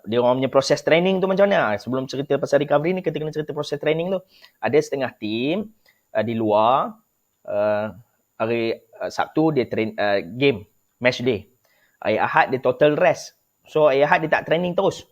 Dia orang punya proses training tu macam mana? Sebelum cerita pasal recovery ni, kita kena cerita proses training tu. Ada setengah team di luar, hari Sabtu dia game, match day. Hari Ahad dia total rest. So hari Ahad dia tak training terus,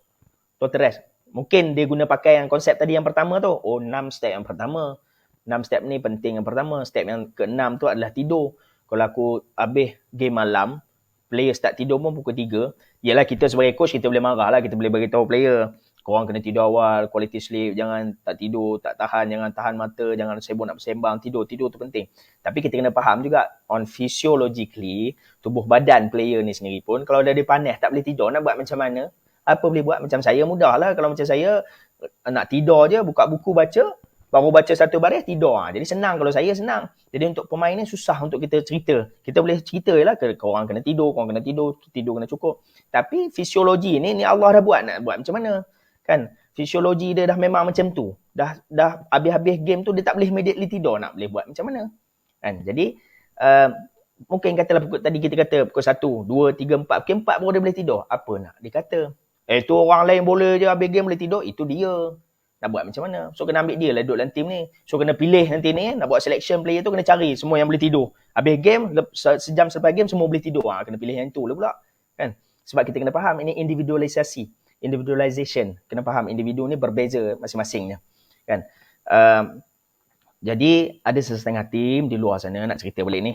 total rest. Mungkin dia guna pakai yang konsep tadi yang pertama tu. 6 step yang pertama. 6 step ni penting yang pertama. Step yang ke-6 tu adalah tidur. Kalau aku habis game malam, player start tidur pun pukul 3. Yalah, kita sebagai coach kita boleh marah lah. Kita boleh beritahu player, korang kena tidur awal, quality sleep, jangan tak tidur, tak tahan, jangan tahan mata, jangan sibuk nak bersembang, tidur tu penting. Tapi kita kena faham juga, on physiologically, tubuh badan player ni sendiri pun, kalau dah dia panas, tak boleh tidur, nak buat macam mana? Apa boleh buat? Macam saya mudah lah. Kalau macam saya, nak tidur je, buka buku baca, baru baca satu baris, tidur. Jadi senang kalau saya, senang. Jadi untuk pemain ni susah untuk kita cerita. Kita boleh cerita je lah, korang kena tidur, tidur kena cukup. Tapi fisiologi ni Allah dah buat, nak buat macam mana? Kan? Fisiologi dia dah memang macam tu. Dah habis-habis game tu, dia tak boleh immediately tidur, nak boleh buat macam mana? Kan? Jadi, mungkin katalah tadi kita kata pukul 1, 2, 3, 4. Pukul 4 baru dia boleh tidur. Apa nak dia kata? Tu orang lain boleh je habis game boleh tidur. Itu dia. Nak buat macam mana? So kena ambil dia lah duduk dalam team ni. So kena pilih nanti ni, nak buat selection player tu kena cari semua yang boleh tidur. Habis game, sejam selepas game semua boleh tidur. Kena pilih yang tu lah pula. Kan? Sebab kita kena faham ini individualisasi. Individualization. Kena faham individu ni berbeza masing-masingnya. Kan? Jadi ada sesetengah team di luar sana nak cerita balik ni.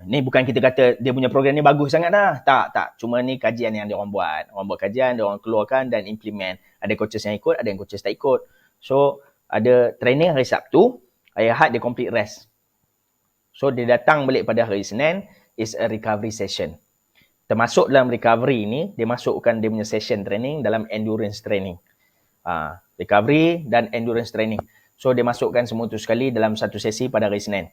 Ni bukan kita kata dia punya program ni bagus sangat dah. Tak. Cuma ni kajian yang dia orang buat. Orang buat kajian, dia orang keluarkan dan implement. Ada coaches yang ikut, ada yang coaches tak ikut. So, ada training hari Sabtu, hari Ahad dia complete rest. So, dia datang balik pada hari Senin, is a recovery session. Termasuk dalam recovery ni, dia masukkan dia punya session training dalam endurance training. Recovery dan endurance training. So, dia masukkan semua tu sekali dalam satu sesi pada hari Senin.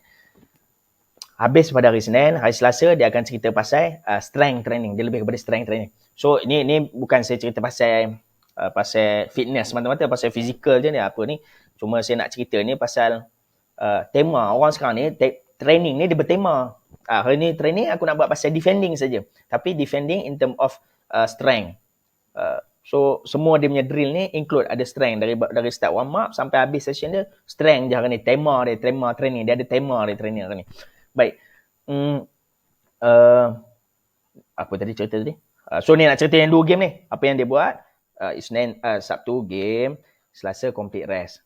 Habis pada hari Senin, hari Selasa dia akan cerita pasal strength training. Dia lebih kepada strength training. So, ini bukan saya cerita pasal fitness semata-mata, pasal fizikal je ni apa ni. Cuma saya nak cerita ni pasal tema orang sekarang ni, training ni dia bertema. Hari ni training aku nak buat pasal defending saja. Tapi defending in term of strength. So semua dia punya drill ni include ada strength dari start warm up sampai habis session dia, strength je hari ni, tema training. Dia ada tema dia training hari ni. Baik. Apa tadi cerita tadi? So ni nak cerita yang 2 game ni. Apa yang dia buat? Isnin, Sabtu game, Selasa complete rest.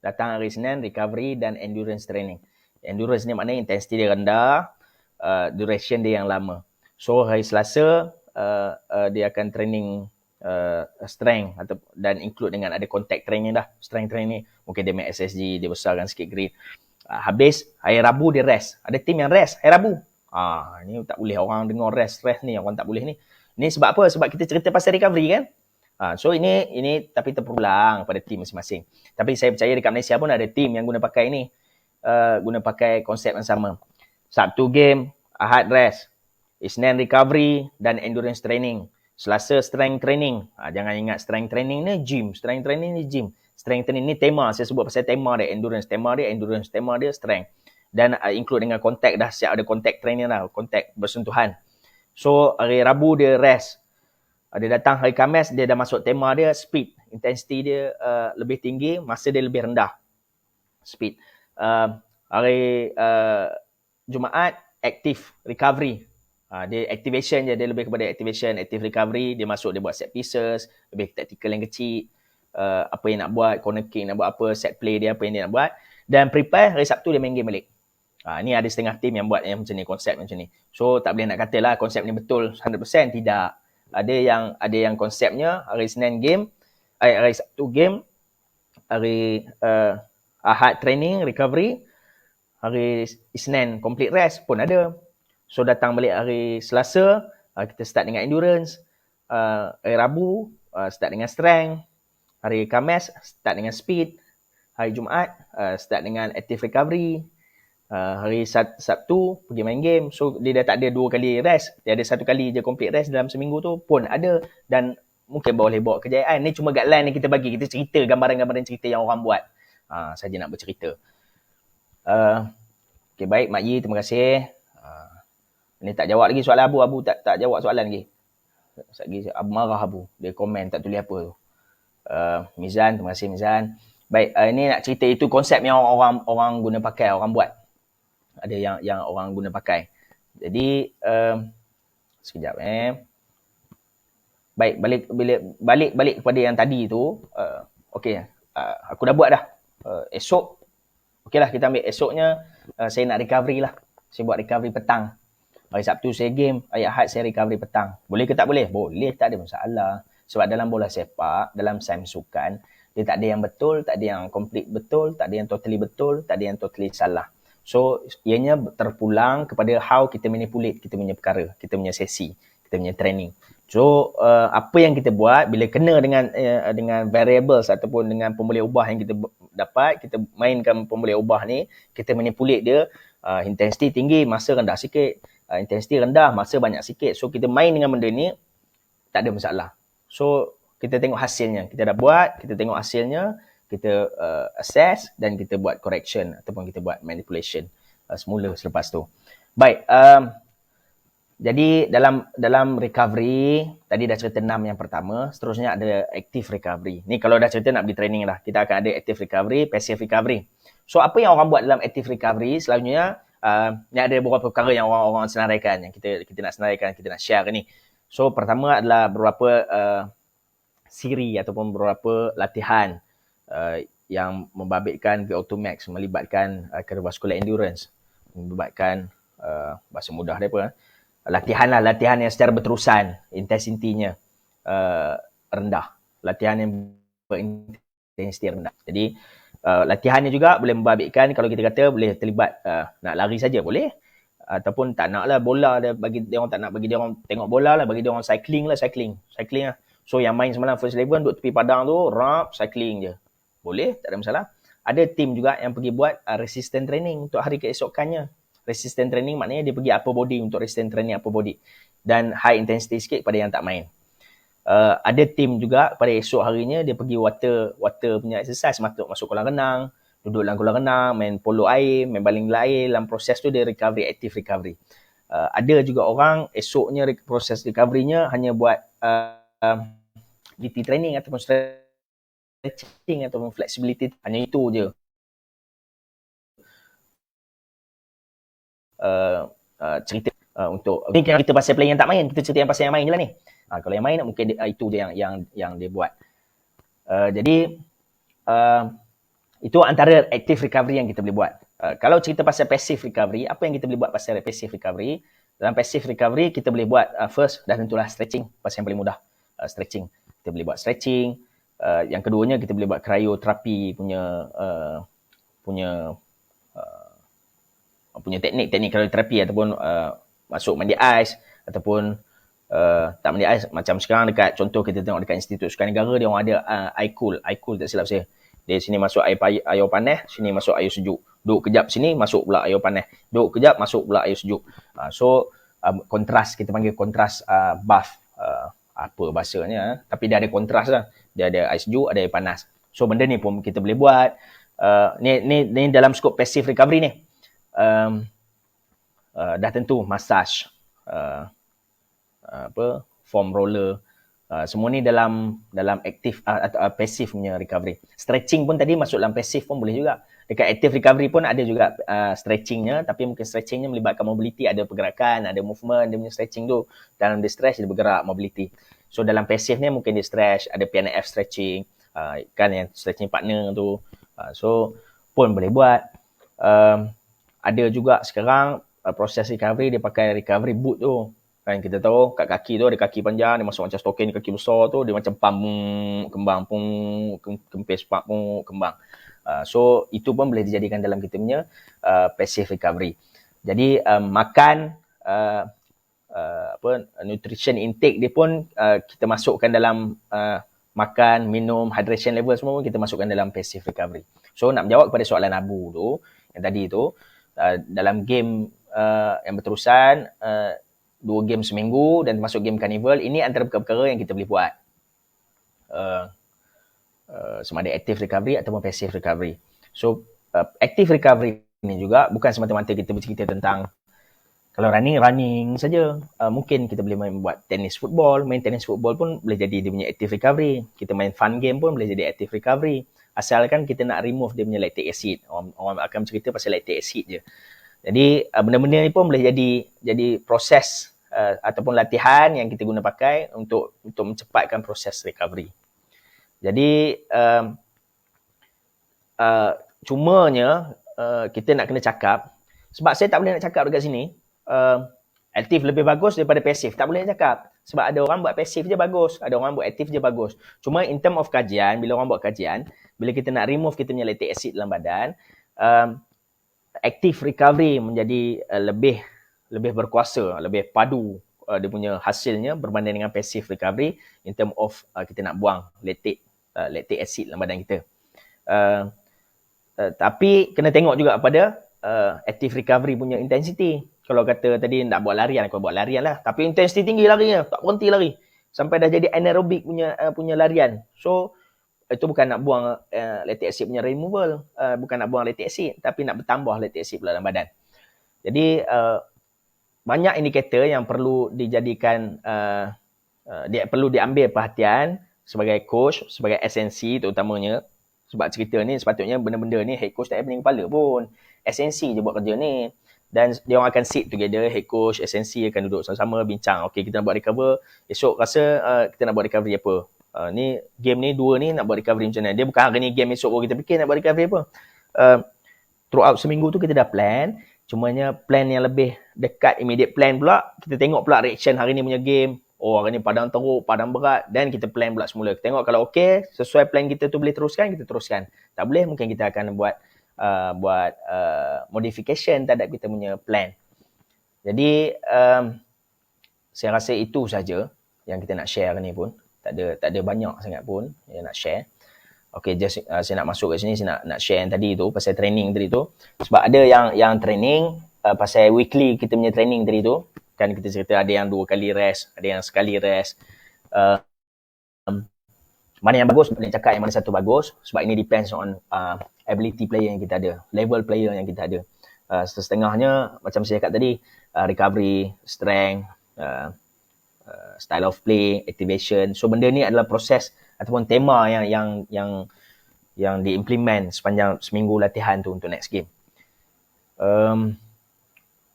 Datang hari Senin recovery dan endurance training. Endurance ni maknanya intensity dia rendah, duration dia yang lama. So hari Selasa dia akan training strength dan include dengan ada contact training dah. Strength training mungkin dia make SSG, dia besarkan sikit grid. Habis hari Rabu dia rest. Ada team yang rest hari Rabu. Ni tak boleh orang dengar rest ni, orang tak boleh ni. Ni sebab apa? Sebab kita cerita pasal recovery kan. So ini tapi terpulang pada tim masing-masing. Tapi saya percaya dekat Malaysia pun ada tim yang guna pakai ni. Guna pakai konsep yang sama. Sabtu game, Ahad rest. Isnin recovery dan endurance training. Selasa strength training. Jangan ingat strength training ni gym. Strength training ni gym. Strength training ni tema. Saya sebut pasal tema dia. Endurance tema dia strength. Dan include dengan contact dah siap ada contact training dah. Contact bersentuhan. So hari Rabu dia rest. Dia datang hari Khamis, dia dah masuk tema dia speed. Intensity dia lebih tinggi, masa dia lebih rendah. Speed. Hari Jumaat, active recovery. Dia activation je, dia lebih kepada activation, active recovery, dia masuk, dia buat set pieces, lebih tactical yang kecil, apa yang nak buat, corner kick nak buat apa, set play dia, apa yang dia nak buat. Dan prepare, hari Sabtu dia main game balik. Ni ada setengah tim yang buat yang macam ni, konsep macam ni. So tak boleh nak kata lah konsep ni betul 100%, tidak. Ada yang konsepnya hari Senin game, hari Sabtu game, hari Ahad training, recovery, hari Isnin complete rest pun ada. So datang balik hari Selasa, kita start dengan endurance. Hari Rabu, start dengan strength. Hari Khamis, start dengan speed. Hari Jumaat, start dengan active recovery. Hari Sabtu, pergi main game. So dia dah tak ada 2 kali rest. Dia ada 1 kali je complete rest dalam seminggu tu pun ada. Dan mungkin boleh bawa kejayaan. Ni cuma guideline yang kita bagi. Kita cerita gambaran-gambaran cerita yang orang buat. Saja nak bercerita. Okay, baik Mak Yi, terima kasih. Ni tak jawab lagi soalan Abu. Abu tak jawab soalan lagi. Abu marah Abu. Dia komen tak tulis apa tu. Mizan, terima kasih Mizan. Baik, ini nak cerita itu konsep yang orang guna pakai, orang buat. Ada yang orang guna pakai. Jadi, sekejap Baik, balik kepada yang tadi tu. Okey, aku dah buat dah. Esok, okeylah kita ambil esoknya, saya nak recovery lah. Saya buat recovery petang. Hari Sabtu saya game, hari Ahad saya recovery petang. Boleh ke tak boleh? Boleh, tak ada masalah. Sebab dalam bola sepak, dalam sains sukan, dia tak ada yang betul, tak ada yang complete betul, tak ada yang totally betul, tak ada yang totally salah. So, ianya terpulang kepada how kita manipulate kita punya perkara, kita punya sesi, kita punya training. So, apa yang kita buat bila kena dengan variables ataupun dengan pemboleh ubah yang kita dapat, kita mainkan pemboleh ubah ni, kita manipulate dia, intensity tinggi, masa rendah sikit, intensity rendah, masa banyak sikit. So, kita main dengan benda ni, tak ada masalah. So, kita tengok hasilnya. Kita dah buat, kita tengok hasilnya, kita assess dan kita buat correction ataupun kita buat manipulation semula selepas tu. Baik, jadi dalam recovery, tadi dah cerita 6 yang pertama, seterusnya ada active recovery. Ni kalau dah cerita nak pergi training lah. Kita akan ada active recovery, passive recovery. So, apa yang orang buat dalam active recovery, selalunya, ni ada beberapa perkara yang orang senaraikan, yang kita nak senaraikan, kita nak share ni. So, pertama adalah beberapa siri ataupun beberapa latihan yang membabitkan VO2 max, melibatkan cardiovascular endurance, melibatkan bahasa mudah dia apa, latihan yang secara berterusan, intensitinya rendah, latihan yang berintensiti rendah. Jadi latihannya juga boleh membabitkan, kalau kita kata boleh terlibat nak lari saja boleh, ataupun tak nak lah bola, bagi dia orang tak nak bagi dia orang tengok bola lah, bagi dia orang cycling lah. So yang main semalam first 11 duduk tepi padang tu, cycling je. Boleh, tak ada masalah. Ada tim juga yang pergi buat resistance training untuk hari keesokannya. Resistance training maknanya dia pergi upper body untuk resistance training upper body. Dan high intensity sikit pada yang tak main. Ada tim juga pada esok harinya dia pergi water punya exercise, masuk kolam renang, duduk dalam kolam renang, main polo air, main baling air. Dalam proses tu dia recovery, active recovery. Ada juga orang esoknya proses recovery-nya hanya buat GT training ataupun stretching ataupun flexibility, hanya itu je. Cerita untuk ni kita pasal player yang tak main, kita cerita yang pasal yang main je lah ni. Kalau yang main mungkin itu je yang dia buat. Jadi itu antara active recovery yang kita boleh buat. Kalau cerita pasal passive recovery, apa yang kita boleh buat pasal passive recovery? Dalam passive recovery kita boleh buat first dah tentulah stretching, pasal yang paling mudah. Stretching. Kita boleh buat stretching. Yang keduanya kita boleh buat cryotherapy punya teknik cryotherapy ataupun masuk mandi ais ataupun tak mandi ais, macam sekarang dekat contoh kita tengok dekat Institut Sukan Negara dia orang ada iCool tak silap saya. Dia sini masuk air panas, sini masuk air sejuk. Duduk kejap sini masuk pula air panas. Duduk kejap masuk pula air sejuk. So kontras, kita panggil kontras bath. Apa bahasanya, tapi dia ada kontras lah. Dia ada air sejuk, ada air panas. So benda ni pun kita boleh buat. Ni dalam skop passive recovery ni. Dah tentu massage, foam roller, semua ni dalam aktif atau passive punya recovery. Stretching pun tadi masuk dalam passive pun boleh juga. Dekat active recovery pun ada juga stretchingnya, tapi mungkin stretchingnya melibatkan mobility, ada pergerakan, ada movement, dia punya stretching tu. Dalam dia stretch, dia bergerak, mobility. So dalam passive ni mungkin dia stretch, ada PNF stretching, kan yang stretching partner tu. So pun boleh buat. Ada juga sekarang proses recovery, dia pakai recovery boot tu. Kan kita tahu kat kaki tu ada kaki panjang, dia masuk macam stocking kaki besar tu, dia macam pam kembang pung kempis pung kembang. So itu pun boleh dijadikan dalam kita punya passive recovery. Jadi makan nutrition intake dia pun kita masukkan dalam makan, minum, hydration level semua pun kita masukkan dalam passive recovery. So nak menjawab kepada soalan Abu tu yang tadi tu, dalam game yang berterusan 2 game seminggu dan masuk game carnival, ini antara perkara-perkara yang kita boleh buat. Sama ada active recovery ataupun passive recovery. So active recovery ni juga bukan semata-mata kita bercerita tentang kalau running saja. Mungkin kita boleh buat tenis football. Main tenis football pun boleh jadi dia punya active recovery. Kita main fun game pun boleh jadi active recovery. Asalkan kita nak remove dia punya lactic acid. Orang akan cerita pasal lactic acid je. Jadi benda-benda ni pun boleh jadi proses ataupun latihan yang kita guna pakai untuk mencepatkan proses recovery. Jadi cumanya kita nak kena cakap, sebab saya tak boleh nak cakap dekat sini aktif lebih bagus daripada pasif. Tak boleh nak cakap. Sebab ada orang buat pasif je bagus, ada orang buat aktif je bagus. Cuma in term of kajian, bila orang buat kajian, bila kita nak remove kita punya lactic acid dalam badan, active recovery menjadi lebih berkuasa, lebih padu dia punya hasilnya berbanding dengan passive recovery in term of kita nak buang lactic acid dalam badan kita. Tapi kena tengok juga pada active recovery punya intensity. Kalau kata tadi nak buat larian, aku buat larian lah. Tapi intensity tinggi larinya, tak berhenti lari. Sampai dah jadi anaerobic punya larian. So, itu bukan nak buang lactic acid punya removal. Bukan nak buang lactic acid, tapi nak bertambah lactic acid pula dalam badan. Jadi, banyak indikator yang perlu dijadikan, perlu diambil perhatian sebagai coach, sebagai SNC terutamanya. Sebab cerita ni sepatutnya benda-benda ni head coach tak payah pening kepala pun. SNC je buat kerja ni. Dan dia orang akan sit together, head coach, SNC akan duduk sama-sama bincang. Okay, kita nak buat recover. Esok rasa kita nak buat recovery apa. Ni game ni 2 ni nak buat recovery macam mana. Dia bukan hari ni game, esok baru kita fikir nak buat recovery apa. Throughout seminggu tu kita dah plan. Cumanya plan yang lebih dekat immediate plan pula. Kita tengok pula reaction hari ni punya game. Oh, hari ni padang teruk, padang berat. Dan kita plan pula semula. Kita tengok kalau okay, sesuai plan kita tu boleh teruskan, kita teruskan. Tak boleh, mungkin kita akan buat modification terhadap kita punya plan. Jadi saya rasa itu saja yang kita nak share ni pun. Tak ada banyak sangat pun yang nak share. Okay, just saya nak masuk kat sini, saya nak share yang tadi tu pasal training tadi tu. Sebab ada yang training pasal weekly kita punya training tadi tu. Kan kita cerita ada yang 2 kali rest, ada yang sekali rest. Mana yang bagus, boleh cakap yang mana satu bagus. Sebab ini depends on ability player yang kita ada, level player yang kita ada. Setengahnya, macam saya cakap tadi, recovery, strength, style of play, activation. So benda ni adalah proses ataupun tema yang diimplement sepanjang seminggu latihan tu untuk next game.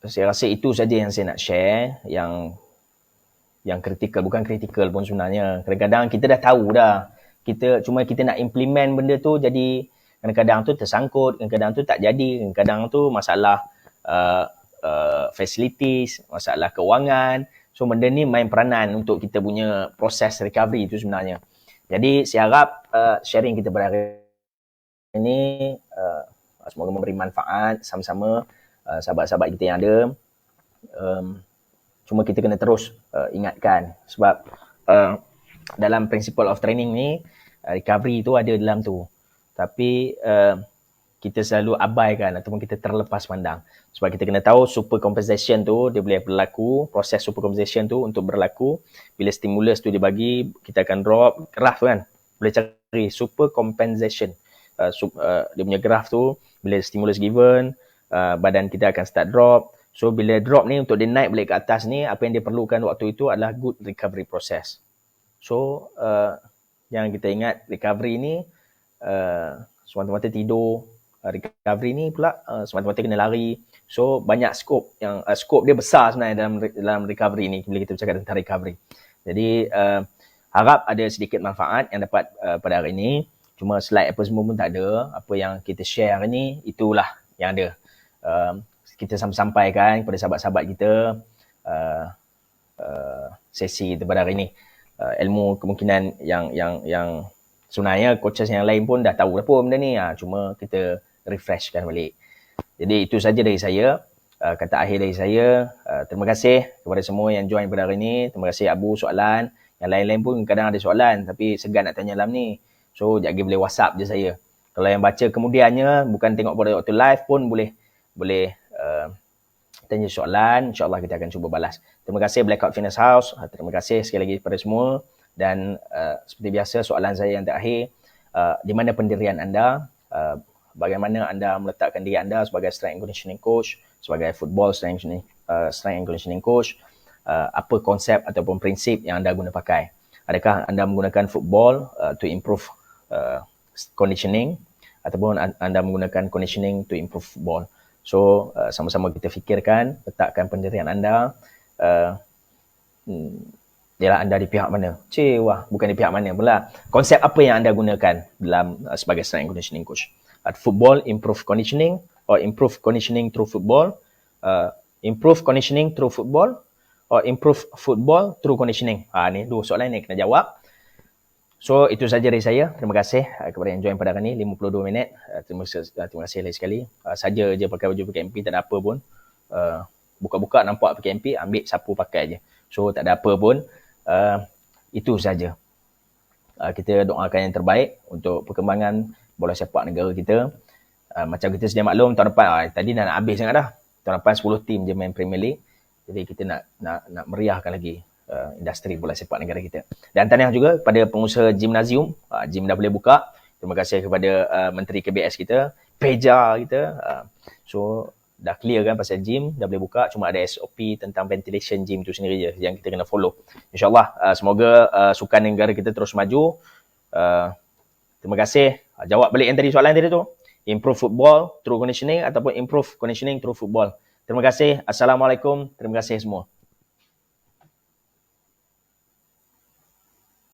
Saya rasa itu saja yang saya nak share, yang kritikal, bukan kritikal pun sebenarnya. Kadang-kadang kita dah tahu dah. Cuma kita nak implement benda tu, jadi kadang-kadang tu tersangkut, kadang-kadang tu tak jadi, kadang-kadang tu masalah facilities, masalah kewangan. So benda ni main peranan untuk kita punya proses recovery tu sebenarnya. Jadi saya harap sharing kita pada hari ini semoga memberi manfaat sama-sama sahabat-sahabat kita yang ada. Cuma kita kena terus ingatkan sebab dalam principle of training ni recovery tu ada dalam tu. Tapi kita selalu abaikan ataupun kita terlepas pandang. Sebab kita kena tahu super compensation tu dia boleh berlaku, proses super compensation tu untuk berlaku bila stimulus tu dibagi, kita akan drop graf tu kan. Boleh cari super compensation. Dia punya graf tu bila stimulus given, badan kita akan start drop. So bila drop ni untuk dia naik balik ke atas ni, apa yang dia perlukan waktu itu adalah good recovery process. So yang kita ingat recovery ni semata-mata tidur, recovery ni pula semata-mata kena lari. So banyak skop yang skop dia besar sebenarnya dalam recovery ni bila kita bercakap tentang recovery. Jadi harap ada sedikit manfaat yang dapat pada hari ini. Cuma slide apa semua pun tak ada. Apa yang kita share hari ni itulah yang ada. Kita sampaikan kepada sahabat-sahabat kita sesi kita pada hari ini. Ilmu kemungkinan yang sebenarnya coaches yang lain pun dah tahu apa benda ni. Cuma kita refreshkan balik. Jadi itu saja dari saya. Kata akhir dari saya, terima kasih kepada semua yang join pada hari ini. Terima kasih Abu soalan. Yang lain-lain pun kadang ada soalan tapi segan nak tanya dalam ni. So jangan boleh WhatsApp je saya. Kalau yang baca kemudiannya bukan tengok pada waktu live pun boleh tanya soalan. InsyaAllah kita akan cuba balas. Terima kasih Blackout Fitness House. Terima kasih sekali lagi kepada semua. Dan seperti biasa soalan saya yang terakhir, di mana pendirian anda? Bagaimana anda meletakkan diri anda sebagai strength and conditioning coach, sebagai football strength and conditioning coach? Apa konsep ataupun prinsip yang anda guna pakai? Adakah anda menggunakan football to improve conditioning ataupun anda menggunakan conditioning to improve football? So sama-sama kita fikirkan, letakkan pendirian anda. Ialah anda di pihak mana? Bukan di pihak mana pula. Konsep apa yang anda gunakan dalam sebagai strength and conditioning coach? Football improve conditioning or improve conditioning through football? Improve conditioning through football or improve football through conditioning? Ni dua soalan ni kena jawab. So itu saja dari saya. Terima kasih kepada yang join pada hari ini 52 minit. Terima kasih lagi sekali. Saja je pakai baju PKMP tak ada apa pun. Buka-buka nampak PKMP, ambil sapu pakai je. So tak ada apa pun. Itu saja. Kita doakan yang terbaik untuk perkembangan bola sepak negara kita. Macam kita sedia maklum tahun depan, tadi nak habis sangat dah. Tahun depan 10 tim je main Premier League. Jadi kita nak meriahkan lagi industri bola sepak negara kita. Dan tahniah juga kepada pengusaha gimnasium. Gym dah boleh buka. Terima kasih kepada Menteri KBS kita, Peja kita. So dah clear kan pasal gym, dah boleh buka. Cuma ada SOP tentang ventilation gym tu sendiri je yang kita kena follow. InsyaAllah semoga sukan negara kita terus maju. Terima kasih. Jawab balik yang tadi soalan tadi tu. Improve football through conditioning ataupun improve conditioning through football. Terima kasih. Assalamualaikum. Terima kasih semua.